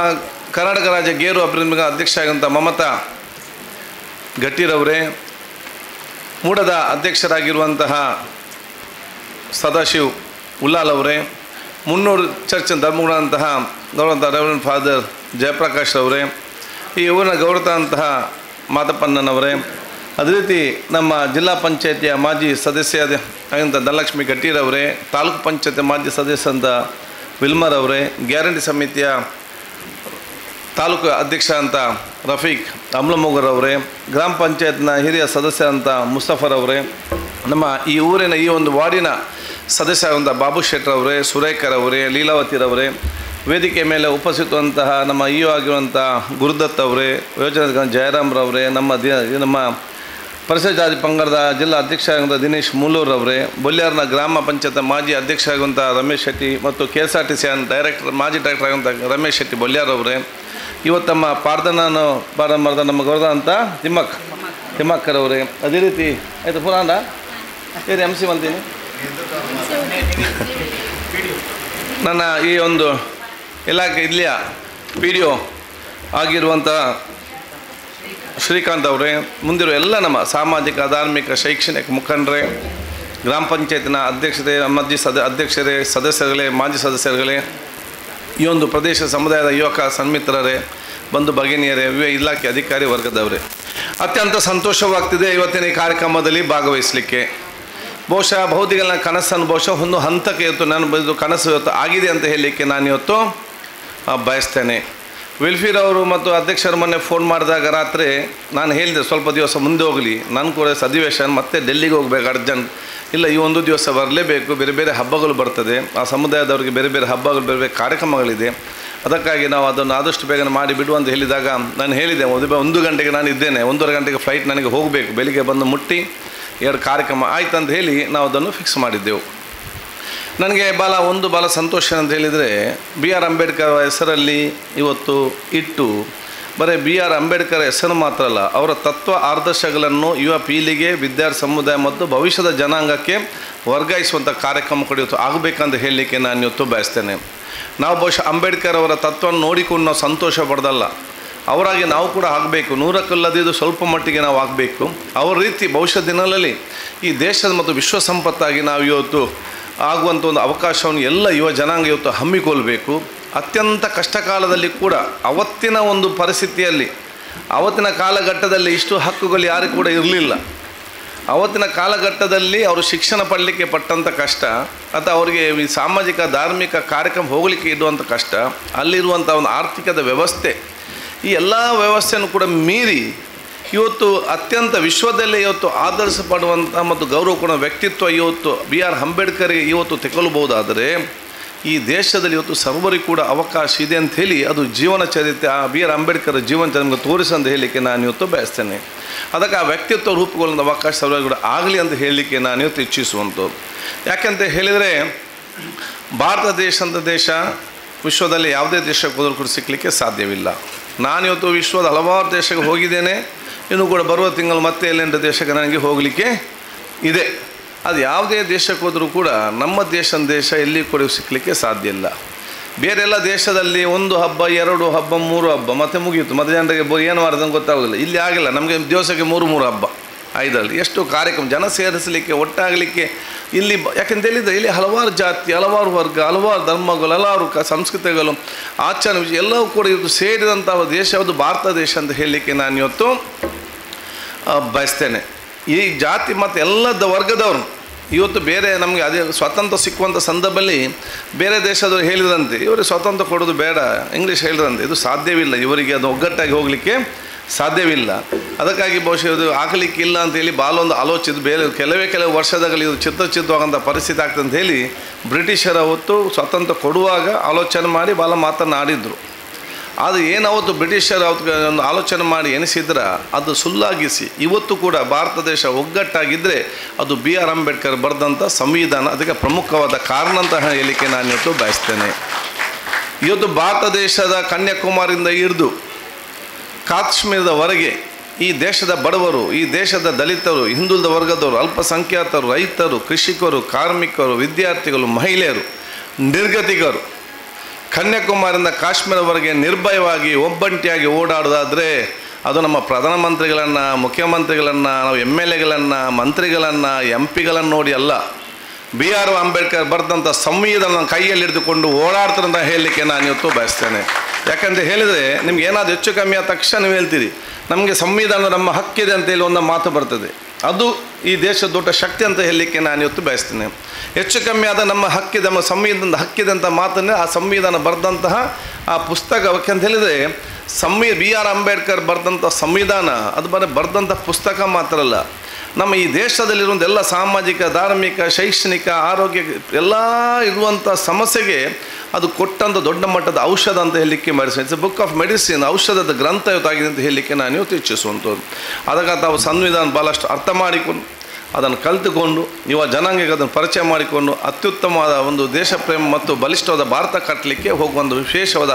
ಕರ್ನಾಟಕ ರಾಜ್ಯ ಗೇರು ಅಭಿವೃದ್ಧಿ ಅಧ್ಯಕ್ಷ ಆಗಿರುವಂಥ ಮಮತಾ ಗಟ್ಟಿರವರೇ, ಮೂಡದ ಅಧ್ಯಕ್ಷರಾಗಿರುವಂತಹ ಸದಾಶಿವ್ ಉಲ್ಲಾಲ್ ಅವರೇ, 300 ಚರ್ಚ್ ಧರ್ಮಗುಣಂತಹ ಗೌರವಂತ ರೆವರೆಂಡ್ ಫಾದರ್ ಜಯಪ್ರಕಾಶ್ ಅವರೇ, ಈ ಊರಿನ ಗೌರವಂತಹ ಮಾದಪ್ಪಣ್ಣನವರೇ, ಅದೇ ರೀತಿ ನಮ್ಮ ಜಿಲ್ಲಾ ಪಂಚಾಯತಿಯ ಮಾಜಿ ಸದಸ್ಯ ಆಗಿರುವಂಥ ಧನಲಕ್ಷ್ಮಿ ಗಟ್ಟಿರವರೇ, ತಾಲೂಕು ಪಂಚಾಯತಿ ಮಾಜಿ ಸದಸ್ಯ ಅಂತ ವಿಲ್ಮರ್ ಅವರೇ, ಗ್ಯಾರಂಟಿ ಸಮಿತಿಯ ತಾಲೂಕು ಅಧ್ಯಕ್ಷ ಅಂತ ರಫೀಕ್ ಅಮ್ಲಮೋಗರ್ ಅವರೇ, ಗ್ರಾಮ ಪಂಚಾಯತ್ನ ಹಿರಿಯ ಸದಸ್ಯ ಅಂತ ಮುಸ್ತಫರ್ ಅವರೇ, ನಮ್ಮ ಈ ಊರಿನ ಈ ಒಂದು ವಾರ್ಡಿನ ಸದಸ್ಯ ಆಗುವಂಥ ಬಾಬು ಶೆಟ್ಟರ್ ಅವರೇ, ಸುರೇಖರ್ ಅವರೇ, ಲೀಲಾವತಿರವರೇ, ವೇದಿಕೆ ಮೇಲೆ ಉಪಸ್ಥಿತವಂತಹ ನಮ್ಮ ಆಗಿರುವಂಥ ಗುರುದತ್ ಅವರೇ, ಯೋಜನಾ ಜಯರಾಮ್ರವರೇ, ನಮ್ಮ ಪರಿಸರ ಜಾತಿ ಪಂಗಡದ ಜಿಲ್ಲಾ ಅಧ್ಯಕ್ಷ ಆಗುವಂಥ ದಿನೇಶ್ ಮೂಲೂರವರೇ, ಬೊಲ್ಯಾರ್ನ ಗ್ರಾಮ ಪಂಚಾಯತ್ ಮಾಜಿ ಅಧ್ಯಕ್ಷ ಆಗುವಂಥ ರಮೇಶ್ ಶೆಟ್ಟಿ ಮತ್ತು KSRTC ಮಾಜಿ ಡೈರೆಕ್ಟರ್ ಆಗುವಂಥ ರಮೇಶ್ ಶೆಟ್ಟಿ ಬೊಲ್ಯಾರವರೇ, ಇವತ್ತು ನಮ್ಮ ಪಾರ್ದನದ ನಮ್ಮ ಗೌರವ ಅಂತ ತಿಮ್ಮಕ್ಕರ್ ಅವರೇ, ಅದೇ ರೀತಿ ಆಯಿತು ಪುರಾಣ ಏನು MC ಅಂತೀನಿ ನನ್ನ ಈ ಒಂದು ಇಲಾಖೆ ಇಲ್ಲಿಯ PDO ಆಗಿರುವಂಥ ಶ್ರೀಕಾಂತ್ ಅವರೇ, ಮುಂದಿರುವ ಎಲ್ಲ ನಮ್ಮ ಸಾಮಾಜಿಕ ಧಾರ್ಮಿಕ ಶೈಕ್ಷಣಿಕ ಮುಖಂಡರೇ, ಗ್ರಾಮ ಪಂಚಾಯತಿನ ಅಧ್ಯಕ್ಷತೆ ಅಧ್ಯಕ್ಷರೇ, ಸದಸ್ಯರುಗಳೇ, ಮಾಜಿ ಸದಸ್ಯರುಗಳೇ, ಈ ಒಂದು ಪ್ರದೇಶ ಸಮುದಾಯದ ಯುವಕ ಸನ್ಮಿತ್ರರೇ, ಬಂಧು ಭಗಿನಿಯರೇ, ಇಲಾಖೆ ಅಧಿಕಾರಿ ವರ್ಗದವರೇ, ಅತ್ಯಂತ ಸಂತೋಷವಾಗ್ತಿದೆ ಇವತ್ತಿನ ಈ ಕಾರ್ಯಕ್ರಮದಲ್ಲಿ ಭಾಗವಹಿಸಲಿಕ್ಕೆ. ಬಹುಶಃ ಬಹುದಿಗಳ ಕನಸನ್ನು ಬಹುಶಃ ಒಂದು ಹಂತಕ್ಕೆ ಇವತ್ತು ನಾನು ಕನಸು ಇವತ್ತು ಆಗಿದೆ ಅಂತ ಹೇಳಲಿಕ್ಕೆ ನಾನು ಇವತ್ತು ಬಯಸ್ತೇನೆ. ವಿಲ್ಫೀರ್ ಅವರು ಮತ್ತು ಅಧ್ಯಕ್ಷರು ಮೊನ್ನೆ ಫೋನ್ ಮಾಡಿದಾಗ ರಾತ್ರಿ ನಾನು ಹೇಳಿದೆ ಸ್ವಲ್ಪ ದಿವಸ ಮುಂದೆ ಹೋಗಲಿ, ನಾನು ಕೂಡ ಅಧಿವೇಶನ ಮತ್ತೆ ಡೆಲ್ಲಿಗೆ ಹೋಗ್ಬೇಕು ಅರ್ಜೆಂಟ್, ಇಲ್ಲ ಈ ಒಂದು ದಿವಸ ಬರಲೇಬೇಕು, ಬೇರೆ ಬೇರೆ ಹಬ್ಬಗಳು ಬರ್ತದೆ, ಆ ಸಮುದಾಯದವರಿಗೆ ಬೇರೆ ಬೇರೆ ಹಬ್ಬಗಳು ಬೇರೆ ಬೇರೆ ಕಾರ್ಯಕ್ರಮಗಳಿದೆ, ಅದಕ್ಕಾಗಿ ನಾವು ಅದನ್ನು ಆದಷ್ಟು ಬೇಗನೆ ಮಾಡಿ ಬಿಡು ಅಂತ ಹೇಳಿದಾಗ ನಾನು ಹೇಳಿದೆ 1 ಗಂಟೆಗೆ ನಾನು ಇದ್ದೇನೆ, 1:30 ಗಂಟೆಗೆ ಫ್ಲೈಟ್ ನನಗೆ ಹೋಗಬೇಕು, ಬೆಳಿಗ್ಗೆ ಬಂದು ಮುಟ್ಟಿ 2 ಕಾರ್ಯಕ್ರಮ ಆಯ್ತು ಅಂತ ಹೇಳಿ ನಾವು ಅದನ್ನು ಫಿಕ್ಸ್ ಮಾಡಿದ್ದೆವು. ನನಗೆ ಭಾಳ ಸಂತೋಷ ಅಂತ ಹೇಳಿದರೆ BR ಅಂಬೇಡ್ಕರ್ ಹೆಸರಲ್ಲಿ ಇವತ್ತು ಇಟ್ಟು ಬರೀ BR ಅಂಬೇಡ್ಕರ್ ಹೆಸರು ಮಾತ್ರ ಅಲ್ಲ, ಅವರ ತತ್ವ ಆದರ್ಶಗಳನ್ನು ಯುವ ಪೀಳಿಗೆ, ವಿದ್ಯಾರ್ಥಿ ಸಮುದಾಯ ಮತ್ತು ಭವಿಷ್ಯದ ಜನಾಂಗಕ್ಕೆ ವರ್ಗಾಯಿಸುವಂಥ ಕಾರ್ಯಕ್ರಮ ಕೂಡ ಇವತ್ತು ಆಗಬೇಕಂತ ಹೇಳಲಿಕ್ಕೆ ನಾನು ಇವತ್ತು ಬಯಸ್ತೇನೆ. ನಾವು ಬಹುಶಃ ಅಂಬೇಡ್ಕರ್ ಅವರ ತತ್ವವನ್ನು ನೋಡಿಕೊಂಡು ನಾವು ಸಂತೋಷ ಪಡೆದಲ್ಲ, ಅವರಾಗಿ ನಾವು ಕೂಡ ಆಗಬೇಕು, 100ಕ್ಕಲ್ಲದಿದ್ದು ಸ್ವಲ್ಪ ಮಟ್ಟಿಗೆ ನಾವು ಆಗಬೇಕು. ಅವರ ರೀತಿ ಭವಿಷ್ಯ ದಿನಗಳಲ್ಲಿ ಈ ದೇಶದ ಮತ್ತು ವಿಶ್ವ ಸಂಪತ್ತಾಗಿ ನಾವು ಇವತ್ತು ಆಗುವಂಥ ಒಂದು ಅವಕಾಶವನ್ನು ಎಲ್ಲ ಯುವ ಜನಾಂಗ ಇವತ್ತು ಹಮ್ಮಿಕೊಳ್ಬೇಕು. ಅತ್ಯಂತ ಕಷ್ಟ ಕಾಲದಲ್ಲಿ ಕೂಡ ಅವತ್ತಿನ ಒಂದು ಪರಿಸ್ಥಿತಿಯಲ್ಲಿ ಅವತ್ತಿನ ಕಾಲಘಟ್ಟದಲ್ಲಿ ಇಷ್ಟು ಹಕ್ಕುಗಳು ಯಾರಿಗೂ ಕೂಡ ಇರಲಿಲ್ಲ. ಅವತ್ತಿನ ಕಾಲಘಟ್ಟದಲ್ಲಿ ಅವರು ಶಿಕ್ಷಣ ಪಡಲಿಕ್ಕೆ ಪಟ್ಟಂಥ ಕಷ್ಟ, ಅಥವಾ ಅವರಿಗೆ ಈ ಸಾಮಾಜಿಕ ಧಾರ್ಮಿಕ ಕಾರ್ಯಕ್ರಮ ಹೋಗಲಿಕ್ಕೆ ಇಡುವಂಥ ಕಷ್ಟ, ಅಲ್ಲಿರುವಂಥ ಒಂದು ಆರ್ಥಿಕದ ವ್ಯವಸ್ಥೆ, ಈ ಎಲ್ಲ ವ್ಯವಸ್ಥೆಯನ್ನು ಕೂಡ ಮೀರಿ ಇವತ್ತು ಅತ್ಯಂತ ವಿಶ್ವದಲ್ಲೇ ಇವತ್ತು ಆದರಿಸಪಡುವಂಥ ಮತ್ತು ಗೌರವ ಕೊಡುವ ವ್ಯಕ್ತಿತ್ವ ಇವತ್ತು B.R. ಅಂಬೇಡ್ಕರ್ಗೆ ಇವತ್ತು ತೆಗೊಳ್ಬಹುದಾದರೆ, ಈ ದೇಶದಲ್ಲಿ ಇವತ್ತು ಸರ್ವರಿಗೂ ಕೂಡ ಅವಕಾಶ ಇದೆ ಅಂತ ಹೇಳಿ ಅದು ಜೀವನ ಚರಿತ್ರೆ B.R. ಅಂಬೇಡ್ಕರ್ ಜೀವನ ಚರಿತ್ರೆ ತೋರಿಸಿ ಅಂತ ಹೇಳಲಿಕ್ಕೆ ನಾನು ಇವತ್ತು ಬಯಸ್ತೇನೆ. ಅದಕ್ಕೆ ಆ ವ್ಯಕ್ತಿತ್ವ ರೂಪುಗೊಳ್ಳುವ ಅವಕಾಶ ಸರ್ವರಿಗೂ ಕೂಡ ಆಗಲಿ ಅಂತ ಹೇಳಲಿಕ್ಕೆ ನಾನು ಇವತ್ತು ಇಚ್ಛಿಸುವಂಥದ್ದು. ಯಾಕೆಂತ ಹೇಳಿದರೆ ಭಾರತ ದೇಶ ಅಂತ ದೇಶ ವಿಶ್ವದಲ್ಲಿ ಯಾವುದೇ ದೇಶಕ್ಕೆ ಹೋದರೂ ಕೂಡ ಸಿಕ್ಕಲಿಕ್ಕೆ ಸಾಧ್ಯವಿಲ್ಲ. ನಾನಿವತ್ತು ವಿಶ್ವದ ಹಲವಾರು ದೇಶಕ್ಕೆ ಹೋಗಿದ್ದೇನೆ, ಇನ್ನೂ ಕೂಡ ಬರುವ ತಿಂಗಳು ಮತ್ತೆ ಎಲ್ಲೆಂಟು ದೇಶಕ್ಕೆ ನನಗೆ ಹೋಗಲಿಕ್ಕೆ ಇದೆ. ಅದು ಯಾವುದೇ ದೇಶಕ್ಕೆ ಹೋದರೂ ಕೂಡ ನಮ್ಮ ದೇಶ ಎಲ್ಲಿ ಕೂಡ ಸಿಕ್ಕಲಿಕ್ಕೆ ಸಾಧ್ಯ ಇಲ್ಲ. ಬೇರೆಲ್ಲ ದೇಶದಲ್ಲಿ 1 ಹಬ್ಬ 2 ಹಬ್ಬ 3 ಹಬ್ಬ ಮತ್ತೆ ಮುಗಿಯಿತು, ಮತ್ತೆ ಜನರಿಗೆ ಏನು ಮಾಡೋದಂಗೆ ಗೊತ್ತಾಗೋದಿಲ್ಲ. ಇಲ್ಲಿ ಆಗಿಲ್ಲ, ನಮಗೆ ದಿವಸಕ್ಕೆ 3 ಹಬ್ಬ 5ರಲ್ಲಿ ಎಷ್ಟು ಕಾರ್ಯಕ್ರಮ ಜನ ಸೇರಿಸಲಿಕ್ಕೆ ಒಟ್ಟಾಗಲಿಕ್ಕೆ ಇಲ್ಲಿ. ಯಾಕೆಂತ ಹೇಳಿದರೆ ಇಲ್ಲಿ ಹಲವಾರು ಜಾತಿ, ಹಲವಾರು ವರ್ಗ, ಹಲವಾರು ಧರ್ಮಗಳು, ಹಲವಾರು ಸಂಸ್ಕೃತಿಗಳು, ಆಚರಣೆ ಎಲ್ಲವೂ ಕೂಡ ಇದು ಸೇರಿದಂಥ ದೇಶ ಯಾವುದು ಭಾರತ ದೇಶ ಅಂತ ಹೇಳಲಿಕ್ಕೆ ನಾನು ಇವತ್ತು ಬಯಸ್ತೇನೆ. ಈ ಜಾತಿ ಮತ್ತು ಎಲ್ಲ ವರ್ಗದವರು ಇವತ್ತು ಬೇರೆ ನಮಗೆ ಅದೇ ಸ್ವಾತಂತ್ರ್ಯ ಸಿಕ್ಕುವಂಥ ಸಂದರ್ಭದಲ್ಲಿ ಬೇರೆ ದೇಶದವರು ಹೇಳಿದಂತೆ ಇವರಿಗೆ ಸ್ವಾತಂತ್ರ್ಯ ಕೊಡೋದು ಬೇಡ, ಇಂಗ್ಲೀಷ್ ಹೇಳಿದಂತೆ, ಇದು ಸಾಧ್ಯವಿಲ್ಲ, ಇವರಿಗೆ ಅದು ಒಗ್ಗಟ್ಟಾಗಿ ಹೋಗಲಿಕ್ಕೆ ಸಾಧ್ಯವಿಲ್ಲ. ಅದಕ್ಕಾಗಿ ಬಹುಶಃ ಇದು ಆಗಲಿಕ್ಕಿಲ್ಲ ಅಂತೇಳಿ ಬಾಲೊಂದು ಆಲೋಚಿಸಿದ್ದು ಬೇರೆ ಕೆಲವೇ ವರ್ಷದಲ್ಲಿ ಇದು ಚಿತ್ರವಾಗಂಥ ಪರಿಸ್ಥಿತಿ ಆಗ್ತದೆ ಅಂತ ಹೇಳಿ ಬ್ರಿಟಿಷರ ಹೊತ್ತು ಸ್ವಾತಂತ್ರ್ಯ ಕೊಡುವಾಗ ಆಲೋಚನೆ ಮಾಡಿ ಬಾಲ ಮಾತನಾಡಿದರು. ಅದು ಏನಾವತ್ತು ಬ್ರಿಟಿಷರು ಅವತ್ತು ಒಂದು ಆಲೋಚನೆ ಮಾಡಿ ಎನಿಸಿದ್ರೆ ಅದು ಸುಳ್ಳಾಗಿಸಿ ಇವತ್ತು ಕೂಡ ಭಾರತ ದೇಶ ಒಗ್ಗಟ್ಟಾಗಿದ್ದರೆ ಅದು B.R. ಅಂಬೇಡ್ಕರ್ ಬರೆದಂಥ ಸಂವಿಧಾನ ಅದಕ್ಕೆ ಪ್ರಮುಖವಾದ ಕಾರಣ ಅಂತ ಹೇಳಲಿಕ್ಕೆ ನಾನು ಇವತ್ತು ಬಯಸ್ತೇನೆ. ಇವತ್ತು ಭಾರತ ದೇಶದ ಕನ್ಯಾಕುಮಾರಿಯಿಂದ ಹಿಡಿದು ಕಾಶ್ಮೀರದವರೆಗೆ ಈ ದೇಶದ ಬಡವರು, ಈ ದೇಶದ ದಲಿತರು, ಹಿಂದುಳಿದ ವರ್ಗದವರು, ಅಲ್ಪಸಂಖ್ಯಾತರು, ರೈತರು, ಕೃಷಿಕರು, ಕಾರ್ಮಿಕರು, ವಿದ್ಯಾರ್ಥಿಗಳು, ಮಹಿಳೆಯರು, ನಿರ್ಗತಿಕರು ಕನ್ಯಾಕುಮಾರಿಯಿಂದ ಕಾಶ್ಮೀರವರೆಗೆ ನಿರ್ಭಯವಾಗಿ ಒಬ್ಬಂಟಿಯಾಗಿ ಓಡಾಡೋದಾದರೆ ಅದು ನಮ್ಮ ಪ್ರಧಾನಮಂತ್ರಿಗಳನ್ನು, ಮುಖ್ಯಮಂತ್ರಿಗಳನ್ನು, ನಾವು MLAಗಳನ್ನು, ಮಂತ್ರಿಗಳನ್ನು, MP ಗಳನ್ನು ನೋಡಿ ಅಲ್ಲ, B.R. ಅಂಬೇಡ್ಕರ್ ಬರೆದಂಥ ಸಂವಿಧಾನ ಕೈಯಲ್ಲಿ ಹಿಡಿದುಕೊಂಡು ಓಡಾಡ್ತಾರೆ ಅಂತ ಹೇಳಲಿಕ್ಕೆ ನಾನು ಇವತ್ತು ಬಯಸ್ತೇನೆ. ಯಾಕಂತ ಹೇಳಿದರೆ ನಿಮ್ಗೆ ಏನಾದರೂ ಹೆಚ್ಚು ಕಮ್ಮಿ ಆದ ತಕ್ಷಣ ನೀವು ಹೇಳ್ತೀರಿ ನಮಗೆ ಸಂವಿಧಾನ ನಮ್ಮ ಹಕ್ಕಿದೆ ಅಂತೇಳಿ ಒಂದು ಮಾತು ಬರ್ತದೆ. ಅದು ಈ ದೇಶದ ದೊಡ್ಡ ಶಕ್ತಿ ಅಂತ ಹೇಳಲಿಕ್ಕೆ ನಾನು ಇವತ್ತು ಬಯಸ್ತೇನೆ. ಹೆಚ್ಚು ಕಮ್ಮಿ ಆದ ನಮ್ಮ ಹಕ್ಕಿದೆ, ನಮ್ಮ ಸಂವಿಧಾನದ ಹಕ್ಕಿದೆ ಅಂತ ಮಾತನ್ನೇ ಆ ಸಂವಿಧಾನ ಬರೆದಂತಹ ಆ ಪುಸ್ತಕ. ಅಂತ ಹೇಳಿದರೆ B.R. ಅಂಬೇಡ್ಕರ್ ಬರೆದಂಥ ಸಂವಿಧಾನ ಅದು ಬರೆದಂಥ ಪುಸ್ತಕ ಮಾತ್ರ ಅಲ್ಲ, ನಮ್ಮ ಈ ದೇಶದಲ್ಲಿರುವಂಥ ಎಲ್ಲ ಸಾಮಾಜಿಕ, ಧಾರ್ಮಿಕ, ಶೈಕ್ಷಣಿಕ, ಆರೋಗ್ಯ ಎಲ್ಲ ಇರುವಂಥ ಸಮಸ್ಯೆಗೆ ಅದು ಕೊಟ್ಟಂಥ ದೊಡ್ಡ ಮಟ್ಟದ ಔಷಧ ಅಂತ ಹೇಳಲಿಕ್ಕೆ ಮಾಡಿಸಿ. It's A book of medicine, ಔಷಧದ ಗ್ರಂಥ ಇವತ್ತಾಗಿದೆ ಅಂತ ಹೇಳಲಿಕ್ಕೆ ನಾನು ಇವತ್ತು ಇಚ್ಛಿಸುವಂಥದ್ದು. ಅದಕ್ಕೆ ತಾವು ಸಂವಿಧಾನ ಭಾಳಷ್ಟು ಅರ್ಥ ಮಾಡಿಕೊಂಡು ಅದನ್ನು ಕಲಿತುಕೊಂಡು ಯುವ ಜನಾಂಗಕ್ಕೆ ಅದನ್ನು ಪರಿಚಯ ಮಾಡಿಕೊಂಡು ಅತ್ಯುತ್ತಮವಾದ ಒಂದು ದೇಶ ಪ್ರೇಮ ಮತ್ತು ಬಲಿಷ್ಠವಾದ ಭಾರತ ಕಟ್ಟಲಿಕ್ಕೆ ಹೋಗುವಂಥ ವಿಶೇಷವಾದ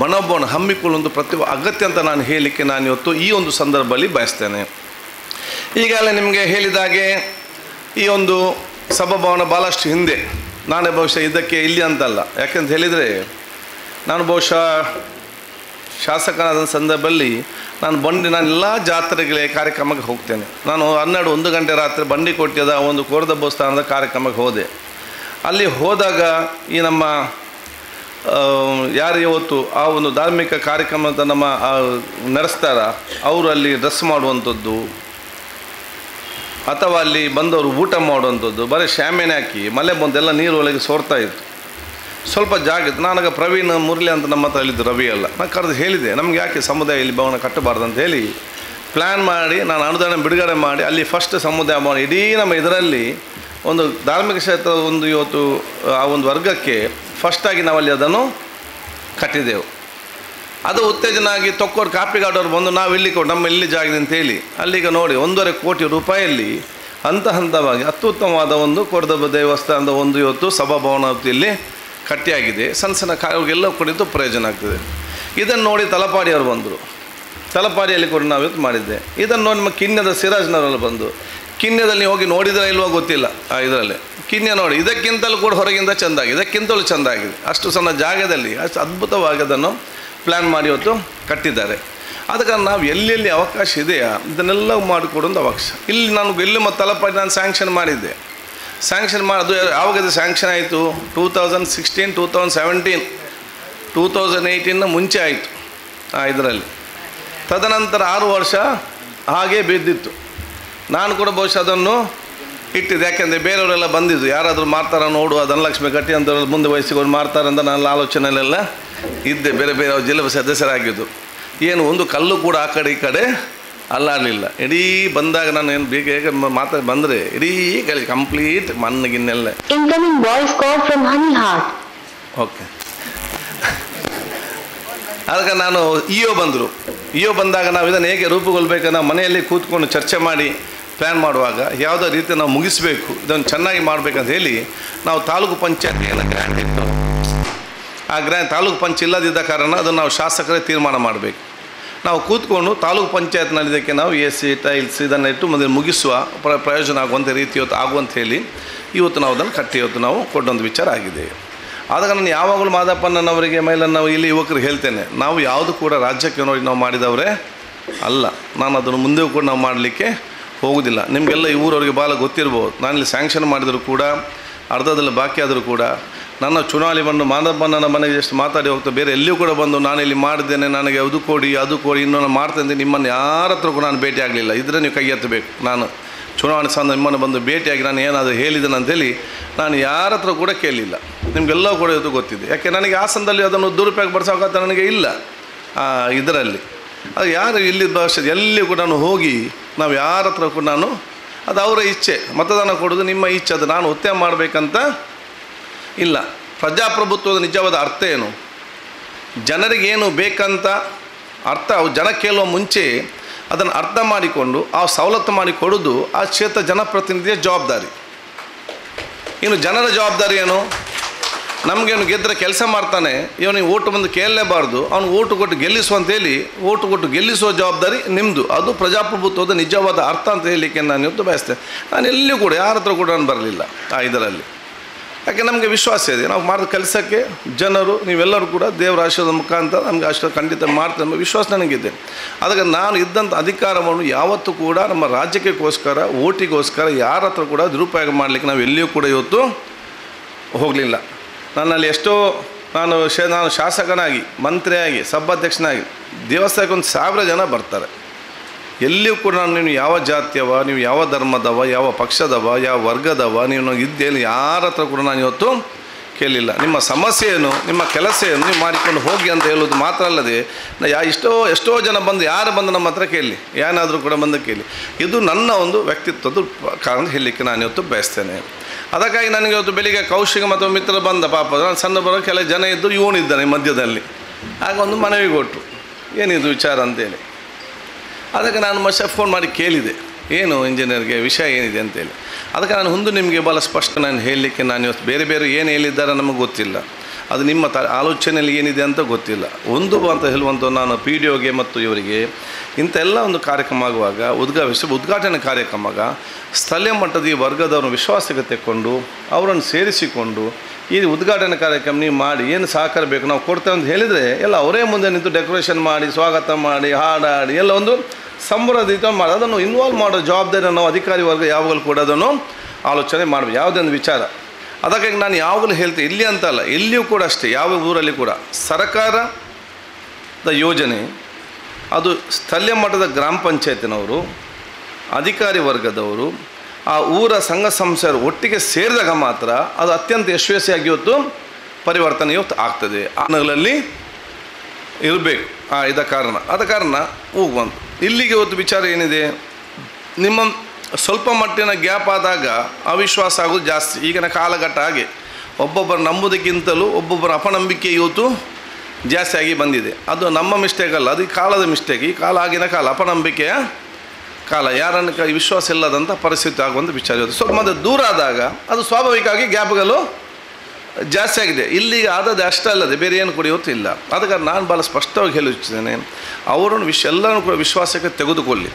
ಮನೋಭಾವನ ಹಮ್ಮಿಕೊಳ್ಳುವಂಥ ಪ್ರತಿಭೆ ಅಗತ್ಯ ಅಂತ ನಾನು ಹೇಳಲಿಕ್ಕೆ ನಾನು ಇವತ್ತು ಈ ಒಂದು ಸಂದರ್ಭದಲ್ಲಿ ಬಯಸ್ತೇನೆ. ಈಗಾಗಲೇ ನಿಮಗೆ ಹೇಳಿದಾಗೆ ಈ ಒಂದು ಸಭಾಭವನ ಭಾಳಷ್ಟು ಹಿಂದೆ ನಾನೇ ಬಹುಶಃ ಇದಕ್ಕೆ ಇಲ್ಲಿ ಅಂತಲ್ಲ, ಯಾಕೆಂತ ಹೇಳಿದರೆ ನಾನು ಬಹುಶಃ ಶಾಸಕನಾದ ಸಂದರ್ಭದಲ್ಲಿ ನಾನೆಲ್ಲ ಜಾತ್ರೆಗಳಿಗೆ ಕಾರ್ಯಕ್ರಮಕ್ಕೆ ಹೋಗ್ತೇನೆ. ನಾನು 1 ಗಂಟೆ ರಾತ್ರಿ ಬಂಡಿಕೋಟೆದ ಒಂದು ಕೋರದಬ್ಬ ಸ್ಥಾನದ ಕಾರ್ಯಕ್ರಮಕ್ಕೆ ಹೋದೆ. ಅಲ್ಲಿ ಹೋದಾಗ ಈ ನಮ್ಮ ಯಾರು ಇವತ್ತು ಆ ಒಂದು ಧಾರ್ಮಿಕ ಕಾರ್ಯಕ್ರಮ ಅಂತ ನಮ್ಮ ನಡೆಸ್ತಾರ ಅವರು ಅಲ್ಲಿ ಡ್ರೆಸ್ ಮಾಡುವಂಥದ್ದು ಅಥವಾ ಅಲ್ಲಿ ಬಂದವರು ಊಟ ಮಾಡುವಂಥದ್ದು, ಬರೀ ಶಾಮಿಯಾನ ಹಾಕಿ ಮಳೆ ಬಂದೆಲ್ಲ ನೀರು ಒಳಗೆ ಸೋರ್ತಾ ಇತ್ತು. ಸ್ವಲ್ಪ ಜಾಗ ಇತ್ತು. ನಾನಾಗ ಪ್ರವೀಣ್ ಮುರಳಿ ಅಂತ ನಮ್ಮ ಹತ್ರ ಹೇಳಿದ್ದು, ರವಿ ಅಲ್ಲ, ನಾನು ಕರೆದು ಹೇಳಿದೆ ನಮ್ಗೆ ಯಾಕೆ ಸಮುದಾಯ ಇಲ್ಲಿ ಭವನ ಕಟ್ಟಬಾರ್ದು ಅಂತ ಹೇಳಿ ಪ್ಲ್ಯಾನ್ ಮಾಡಿ ನಾನು ಅನುದಾನ ಬಿಡುಗಡೆ ಮಾಡಿ ಅಲ್ಲಿ ಫಸ್ಟ್ ಸಮುದಾಯ ಭವನ ಇಡೀ ನಮ್ಮ ಇದರಲ್ಲಿ ಒಂದು ಧಾರ್ಮಿಕ ಕ್ಷೇತ್ರದ ಒಂದು ಇವತ್ತು ಆ ಒಂದು ವರ್ಗಕ್ಕೆ ಫಸ್ಟಾಗಿ ನಾವಲ್ಲಿ ಅದನ್ನು ಕಟ್ಟಿದೆವು. ಅದು ಉತ್ತೇಜನ ಆಗಿ ತೊಕ್ಕೋರು ಕಾಪಿಗಾಡೋರು ಬಂದು ನಾವು ಇಲ್ಲಿ ನಮ್ಮ ಇಲ್ಲಿ ಜಾಗಿದೆ ಅಂತೇಳಿ ಅಲ್ಲಿಗೆ ನೋಡಿ 1.5 ಕೋಟಿ ರೂಪಾಯಲ್ಲಿ ಹಂತವಾಗಿ ಅತ್ಯುತ್ತಮವಾದ ಒಂದು ಕೋರದಬ್ಬ ದೇವಸ್ಥಾನದ ಒಂದು ಇವತ್ತು ಸಭಾಭವನದಲ್ಲಿ ಕಟ್ಟಿಯಾಗಿದೆ. ಸಣ್ಣ ಕಾರ್ಯಗಳಿಗೆಲ್ಲ ಕುರಿತು ಪ್ರಯೋಜನ ಆಗ್ತದೆ. ಇದನ್ನು ನೋಡಿ ತಲಪಾಡಿಯವರು ಬಂದರು. ತಲಪಾಡಿಯಲ್ಲಿ ಕೂಡ ನಾವು ಇವತ್ತು ಮಾಡಿದ್ದೆ. ಇದನ್ನು ನೋಡಿ ನಮ್ಮ ಕಿನ್ಯದ ಸಿರಾಜ್ನವರೆಲ್ಲ ಬಂದು ಕಿನ್ಯದಲ್ಲಿ ಹೋಗಿ ನೋಡಿದ್ರೆ ಇಲ್ವೋ ಗೊತ್ತಿಲ್ಲ. ಇದರಲ್ಲಿ ಕಿನ್ಯ ನೋಡಿ ಇದಕ್ಕಿಂತಲೂ ಕೂಡ ಹೊರಗಿಂದ ಚೆಂದಾಗಿದೆ, ಇದಕ್ಕಿಂತಲೂ ಚೆಂದ ಆಗಿದೆ. ಅಷ್ಟು ಸಣ್ಣ ಜಾಗದಲ್ಲಿ ಅಷ್ಟು ಅದ್ಭುತವಾಗಿ ಅದನ್ನು ಪ್ಲ್ಯಾನ್ ಮಾಡಿ ಇವತ್ತು ಕಟ್ಟಿದ್ದಾರೆ. ಅದಕ್ಕೆ ನಾವು ಎಲ್ಲೆಲ್ಲಿ ಅವಕಾಶ ಇದೆಯಾ ಇದನ್ನೆಲ್ಲ ಮಾಡಿಕೊಡೋದು ಅವಕಾಶ. ಇಲ್ಲಿ ನಾನು ಎಲ್ಲಿ ಮತ್ತು ತಲಪಾಡಿ ನಾನು ಸ್ಯಾಂಕ್ಷನ್ ಮಾಡಿದ್ದೆ. ಸ್ಯಾಂಕ್ಷನ್ ಮಾಡೋದು ಯಾವಾಗದು ಸ್ಯಾಂಕ್ಷನ್ ಆಯಿತು 2016, 2017, 2018 ಮುಂಚೆ ಆಯಿತು. ಇದರಲ್ಲಿ ತದನಂತರ 6 ವರ್ಷ ಹಾಗೇ ಬಿದ್ದಿತ್ತು. ನಾನು ಕೂಡ ಬಹುಶಃ ಅದನ್ನು ಇಟ್ಟಿದ್ದೆ, ಯಾಕೆಂದರೆ ಬೇರೆಯವರೆಲ್ಲ ಬಂದಿದ್ದು ಯಾರಾದರೂ ಮಾಡ್ತಾರ ನೋಡು, ಧನಲಕ್ಷ್ಮಿ ಗಟ್ಟಿ ಅಂತವ್ರು ಮುಂದೆ ವಹಿಸಿಕೊಂಡು ಮಾಡ್ತಾರಂತ ನನ್ನ ಆಲೋಚನೆಯಲ್ಲೆಲ್ಲ ಇದ್ದೆ. ಬೇರೆ ಬೇರೆ ಜಿಲ್ಲಾ ಸದಸ್ಯರಾಗಿದ್ದು ಏನು ಒಂದು ಕಲ್ಲು ಕೂಡ ಆ ಕಡೆ ಈ ಕಡೆ ಅಲ್ಲಾಡಲಿಲ್ಲ. ಇಡೀ ಬಂದಾಗ ನಾನು ಏನು ಬೇಗ ಮಾತಾಡಿ ಬಂದರೆ ಇಡೀ ಕಲಿ ಕಂಪ್ಲೀಟ್ ಮಣ್ಣಿಗಿನ್ನೆಲ್ಲ. Incoming voice call from honey heart. Okay, ಅದಕ್ಕೆ ನಾನು ಇಒ ಬಂದಾಗ ನಾವು ಇದನ್ನು ಹೇಗೆ ರೂಪುಗೊಳ್ಬೇಕಂತ ನಾವು ಮನೆಯಲ್ಲಿ ಕೂತ್ಕೊಂಡು ಚರ್ಚೆ ಮಾಡಿ ಪ್ಲ್ಯಾನ್ ಮಾಡುವಾಗ ಯಾವುದೋ ರೀತಿ ನಾವು ಮುಗಿಸಬೇಕು, ಇದನ್ನು ಚೆನ್ನಾಗಿ ಮಾಡಬೇಕಂತ ಹೇಳಿ ನಾವು ತಾಲೂಕು ಪಂಚಾಯತ್ ಏನು ಗ್ರ್ಯಾಂಟ್ ಇತ್ತು, ಆ ಗ್ರ್ಯಾಂಟ್ ತಾಲೂಕು ಪಂಚಾಯತ್ ಇಲ್ಲದಿದ್ದ ಕಾರಣ ಅದನ್ನು ನಾವು ಶಾಸಕರೇ ತೀರ್ಮಾನ ಮಾಡಬೇಕು. ನಾವು ಕೂತ್ಕೊಂಡು ತಾಲೂಕು ಪಂಚಾಯತ್ನಲ್ಲಿ ಇದಕ್ಕೆ ನಾವು AC ಟೈಲ್ಸ್ ಇದನ್ನು ಇಟ್ಟು ಮುಂದೆ ಮುಗಿಸುವ ಪ್ರಯೋಜನ ಆಗುವಂಥ ರೀತಿ ಇವತ್ತು ಆಗುವಂತ ಹೇಳಿ ಇವತ್ತು ನಾವು ಅದನ್ನು ಕಟ್ಟಿ ಇವತ್ತು ನಾವು ಕೊಟ್ಟೊಂದು ವಿಚಾರ ಆಗಿದೆ. ಆದಾಗ ನಾನು ಯಾವಾಗಲೂ ಮಾದಪ್ಪನವರಿಗೆ ಮೇಲನ್ನು ನಾವು ಇಲ್ಲಿ ಯುವಕರಿಗೆ ಹೇಳ್ತೇನೆ, ನಾವು ಯಾವುದು ಕೂಡ ರಾಜ್ಯಕ್ಕೆ ನೋಡಿ ನಾವು ಮಾಡಿದವರೇ ಅಲ್ಲ. ನಾನು ಅದನ್ನು ಮುಂದೆ ಕೂಡ ನಾವು ಮಾಡಲಿಕ್ಕೆ ಹೋಗೋದಿಲ್ಲ. ನಿಮಗೆಲ್ಲ ಈ ಊರವರಿಗೆ ಭಾಳ ಗೊತ್ತಿರ್ಬೋದು, ನಾನಿಲ್ಲಿ ಸ್ಯಾಂಕ್ಷನ್ ಮಾಡಿದರೂ ಕೂಡ ಅರ್ಧದಲ್ಲಿ ಬಾಕಿ ಆದರೂ ಕೂಡ ನನ್ನ ಚುನಾವಣೆ ಬಂದು ಮಾದಪ್ಪನ ಮನೆಗೆ ಎಷ್ಟು ಮಾತಾಡಿ ಹೋಗ್ತಾ ಬೇರೆ ಎಲ್ಲಿಯೂ ಕೂಡ ಬಂದು ನಾನಿಲ್ಲಿ ಮಾಡಿದ್ದೇನೆ, ನನಗೆ ಅದು ಕೊಡಿ ಇನ್ನೂ ನಾನು ಮಾಡ್ತೇನೆ, ನಿಮ್ಮನ್ನು ಯಾರ ಹತ್ರ ಕೂಡ ನಾನು ಭೇಟಿ ಆಗಲಿಲ್ಲ. ಇದ್ರೆ ನೀವು ಕೈ ಎತ್ತಬೇಕು. ನಾನು ಚುನಾವಣೆ ಸಂದ ನಿಮ್ಮನ್ನು ಬಂದು ಭೇಟಿಯಾಗಿ ನಾನು ಏನಾದರೂ ಹೇಳಿದ್ದೇನೆ ಅಂಥೇಳಿ ನಾನು ಯಾರ ಹತ್ರ ಕೂಡ ಕೇಳಲಿಲ್ಲ. ನಿಮಗೆಲ್ಲವೂ ಕೂಡ ಇದು ಗೊತ್ತಿದೆ. ಯಾಕೆ ನನಗೆ ಆ ಸಂದರ್ಭದಲ್ಲಿ ಅದನ್ನು ದುರುಪಯೋಗ ಪಡಿಸೋಕತ್ತ ನನಗೆ ಇಲ್ಲ. ಇದರಲ್ಲಿ ಅದು ಯಾರು ಇಲ್ಲಿ ಭಾಷೆ ಎಲ್ಲಿ ಕೂಡ ನಾನು ಹೋಗಿ ನಾವು ಯಾರ ಹತ್ರ ಕೂಡ ನಾನು ಅದು ಅವರ ಇಚ್ಛೆ, ಮತದಾನ ಕೊಡೋದು ನಿಮ್ಮ ಇಚ್ಛೆ, ಅದು ನಾನು ಒತ್ತಾಯ ಮಾಡಬೇಕಂತ ಇಲ್ಲ. ಪ್ರಜಾಪ್ರಭುತ್ವದ ನಿಜವಾದ ಅರ್ಥ ಏನು, ಜನರಿಗೇನು ಬೇಕಂತ ಅರ್ಥ ಜನ ಕೇಳುವ ಮುಂಚೆ ಅದನ್ನು ಅರ್ಥ ಮಾಡಿಕೊಂಡು ಆ ಸವಲತ್ತು ಮಾಡಿ ಕೊಡೋದು ಆ ಕ್ಷೇತ್ರ ಜನಪ್ರತಿನಿಧಿಯ ಜವಾಬ್ದಾರಿ. ಇನ್ನು ಜನರ ಜವಾಬ್ದಾರಿ ಏನು, ನಮಗೇನು ಗೆದ್ದರೆ ಕೆಲಸ ಮಾಡ್ತಾನೆ, ಇವನಿಗೆ ಓಟು ಬಂದು ಕೇಳಲೇಬಾರ್ದು, ಅವನು ಓಟು ಕೊಟ್ಟು ಗೆಲ್ಲಿಸುವಂತೇಳಿ ಓಟು ಕೊಟ್ಟು ಗೆಲ್ಲಿಸುವ ಜವಾಬ್ದಾರಿ ನಿಮ್ಮದು. ಅದು ಪ್ರಜಾಪ್ರಭುತ್ವದ ನಿಜವಾದ ಅರ್ಥ ಅಂತ ಹೇಳಲಿಕ್ಕೆ ನಾನು ಇವತ್ತು ಬಯಸ್ತೇನೆ. ನಾನು ಎಲ್ಲಿಯೂ ಕೂಡ ಯಾರ ಹತ್ರ ಕೂಡ ನಾನು ಬರಲಿಲ್ಲ ಇದರಲ್ಲಿ. ಯಾಕೆ ನಮಗೆ ವಿಶ್ವಾಸ ಇದೆ, ನಾವು ಮಾಡಿದ ಕೆಲಸಕ್ಕೆ ಜನರು ನೀವೆಲ್ಲರೂ ಕೂಡ ದೇವರ ಆಶೀರ್ವಾದ ಮುಖಾಂತರ ನಮಗೆ ಆಶೀರ್ವಾದ ಖಂಡಿತ ಮಾಡ್ತಾರೆ ಎಂಬ ವಿಶ್ವಾಸ ನನಗಿದೆ. ಅದಕ್ಕೆ ನಾನು ಇದ್ದಂಥ ಅಧಿಕಾರವನ್ನು ಯಾವತ್ತೂ ಕೂಡ ನಮ್ಮ ರಾಜ್ಯಕ್ಕೋಸ್ಕರ ಓಟಿಗೋಸ್ಕರ ಯಾರ ಹತ್ರ ಕೂಡ ದುರುಪಯೋಗ ಮಾಡಲಿಕ್ಕೆ ನಾವು ಎಲ್ಲಿಯೂ ಕೂಡ ಇವತ್ತು ಹೋಗಲಿಲ್ಲ. ನನ್ನಲ್ಲಿ ಎಷ್ಟೋ ನಾನು ಶಾಸಕನಾಗಿ ಮಂತ್ರಿಯಾಗಿ ಸಭಾಧ್ಯಕ್ಷನಾಗಿ ದೇವಸ್ಥಾನಕ್ಕೆ 1,000 ಜನ ಬರ್ತಾರೆ. ಎಲ್ಲಿಯೂ ಕೂಡ ನೀವು ಯಾವ ಜಾತಿಯವ, ನೀವು ಯಾವ ಧರ್ಮದವ, ಯಾವ ಪಕ್ಷದವ, ಯಾವ ವರ್ಗದವ, ನೀವು ಇದ್ದೇನು ಯಾರ ಹತ್ರ ಕೂಡ ನಾನು ಇವತ್ತು ಕೇಳಲಿಲ್ಲ. ನಿಮ್ಮ ಸಮಸ್ಯೆ ಏನು, ನಿಮ್ಮ ಕೆಲಸ ಏನು, ನೀವು ಮಾಡಿಕೊಂಡು ಹೋಗಿ ಅಂತ ಹೇಳೋದು ಮಾತ್ರ ಅಲ್ಲದೆ ಎಷ್ಟೋ ಜನ ಬಂದು ಯಾರು ಬಂದು ನಮ್ಮ ಹತ್ರ ಕೇಳಿ, ಏನಾದರೂ ಕೂಡ ಬಂದು ಕೇಳಿ. ಇದು ನನ್ನ ಒಂದು ವ್ಯಕ್ತಿತ್ವದ ಕಾರಣ ಹೇಳಲಿಕ್ಕೆ ನಾನು ಇವತ್ತು ಬಯಸ್ತೇನೆ. ಅದಕ್ಕಾಗಿ ನನಗೆ ಇವತ್ತು ಬೆಳಿಗ್ಗೆ ಕೌಶಿಕ ಮತ್ತು ಮಿತ್ರ ಬಂದ, ಪಾಪ ನಾನು ಸಣ್ಣ ಬರೋ ಕೆಲ ಜನ ಇದ್ದರು, ಇವನಿದ್ದಾನೆ ಮಧ್ಯದಲ್ಲಿ. ಆಗ ಒಂದು ಮನವಿ ಕೊಟ್ಟರು, ಏನಿದು ವಿಚಾರ ಅಂತೇಳಿ. ಅದಕ್ಕೆ ನಾನು ಫೋನ್ ಮಾಡಿ ಕೇಳಿದೆ, ಏನು ಇಂಜಿನಿಯರ್ಗೆ ವಿಷಯ ಏನಿದೆ ಅಂತೇಳಿ. ಅದಕ್ಕೆ ನಾನು ಒಂದು ನಿಮಗೆ ಭಾಳ ಸ್ಪಷ್ಟ ನಾನು ಹೇಳಲಿಕ್ಕೆ ನಾನು ಇವತ್ತು ಬೇರೆ ಏನು ಹೇಳಿದ್ದಾರೆ ನಮಗೆ ಗೊತ್ತಿಲ್ಲ, ಅದು ನಿಮ್ಮ ಆಲೋಚನೆಯಲ್ಲಿ ಏನಿದೆ ಅಂತ ಗೊತ್ತಿಲ್ಲ. ಒಂದು ಅಂತ ಹೇಳುವಂಥ ನಾನು PDOಗೆ ಮತ್ತು ಇವರಿಗೆ ಇಂಥ ಎಲ್ಲ ಒಂದು ಕಾರ್ಯಕ್ರಮ ಆಗುವಾಗ ಉದ್ಘಾಟನೆ ಕಾರ್ಯಕ್ರಮವಾಗ ಸ್ಥಳೀಯ ಮಟ್ಟದ ಈ ವರ್ಗದವ್ರನ್ನ ವಿಶ್ವಾಸಕ್ಕೆ ತೆಕ್ಕೊಂಡು ಅವರನ್ನು ಸೇರಿಸಿಕೊಂಡು ಈ ಉದ್ಘಾಟನೆ ಕಾರ್ಯಕ್ರಮ ನೀವು ಮಾಡಿ ಏನು ಸಹಕಾರ ಬೇಕು ನಾವು ಕೊಡ್ತೇವೆ ಅಂತ ಹೇಳಿದರೆ ಎಲ್ಲ ಅವರೇ ಮುಂದೆ ನಿಂತು ಡೆಕೋರೇಷನ್ ಮಾಡಿ ಸ್ವಾಗತ ಮಾಡಿ ಹಾಡಾಡಿ ಎಲ್ಲ ಒಂದು ಸಂಭ್ರಮದಿಂದ ಮಾಡಿ ಅದನ್ನು ಇನ್ವಾಲ್ವ್ ಮಾಡೋ ಜವಾಬ್ದಾರಿ ನಾವು ಅಧಿಕಾರಿ ವರ್ಗ ಯಾವಾಗಲೂ ಕೂಡ ಅದನ್ನು ಆಲೋಚನೆ ಮಾಡಬೇಕು, ಯಾವುದೇ ಒಂದು ವಿಚಾರ. ಅದಕ್ಕಾಗಿ ನಾನು ಯಾವಾಗಲೂ ಹೇಳ್ತೇನೆ, ಇಲ್ಲಿ ಅಂತಲ್ಲ ಎಲ್ಲಿಯೂ ಕೂಡ ಅಷ್ಟೇ, ಯಾವ ಊರಲ್ಲಿ ಕೂಡ ಸರ್ಕಾರದ ಯೋಜನೆ ಅದು ಸ್ಥಳೀಯ ಮಟ್ಟದ ಗ್ರಾಮ ಪಂಚಾಯತಿನವರು ಅಧಿಕಾರಿ ವರ್ಗದವರು ಆ ಊರ ಸಂಘ ಸಂಸ್ಥೆಯವರು ಒಟ್ಟಿಗೆ ಸೇರಿದಾಗ ಮಾತ್ರ ಅದು ಅತ್ಯಂತ ಯಶಸ್ವಿಯಾಗಿ ಇವತ್ತು ಪರಿವರ್ತನೆ ಇವತ್ತು ಆಗ್ತದೆ. ಆನಗಳಲ್ಲಿ ಇರಬೇಕು ಇದ ಕಾರಣ ಆದ ಕಾರಣ ಹೋಗುವಂತ ಇಲ್ಲಿಗೆ ಇವತ್ತು ವಿಚಾರ ಏನಿದೆ, ನಿಮ್ಮ ಸ್ವಲ್ಪ ಮಟ್ಟಿನ ಗ್ಯಾಪ್ ಆದಾಗ ಅವಿಶ್ವಾಸ ಆಗೋದು ಜಾಸ್ತಿ. ಈಗಿನ ಕಾಲಘಟ್ಟ ಹಾಗೆ ಒಬ್ಬೊಬ್ಬರು ನಂಬುವುದಕ್ಕಿಂತಲೂ ಒಬ್ಬೊಬ್ಬರ ಅಪನಂಬಿಕೆ ಇವತ್ತು ಜಾಸ್ತಿ ಆಗಿ ಬಂದಿದೆ. ಅದು ನಮ್ಮ ಮಿಸ್ಟೇಕ್ ಅಲ್ಲ, ಅದು ಈ ಕಾಲದ ಮಿಸ್ಟೇಕ್. ಈ ಕಾಲ ಆಗಿನ ಕಾಲ ಅಪನಂಬಿಕೆಯ ಕಾಲ, ಯಾರನ್ನು ವಿಶ್ವಾಸ ಇಲ್ಲದಂಥ ಪರಿಸ್ಥಿತಿ ಆಗುವಂಥ ವಿಚಾರ ಇವತ್ತು. ಸ್ವಲ್ಪ ಮತ್ತೆ ದೂರ ಆದಾಗ ಅದು ಸ್ವಾಭಾವಿಕವಾಗಿ ಗ್ಯಾಪ್ಗಳು ಜಾಸ್ತಿ ಆಗಿದೆ. ಇಲ್ಲಿಗೆ ಆದದ್ದು ಅಷ್ಟೇ ಅಲ್ಲದೆ ಬೇರೆ ಏನು ಕೂಡ ಇವತ್ತು ಇಲ್ಲ. ಅದಕ್ಕೆ ನಾನು ಭಾಳ ಸ್ಪಷ್ಟವಾಗಿ ಹೇಳುತ್ತಿದ್ದೇನೆ, ಅವರನ್ನು ಎಲ್ಲರೂ ಕೂಡ ವಿಶ್ವಾಸಕ್ಕೆ ತೆಗೆದುಕೊಳ್ಳಿ.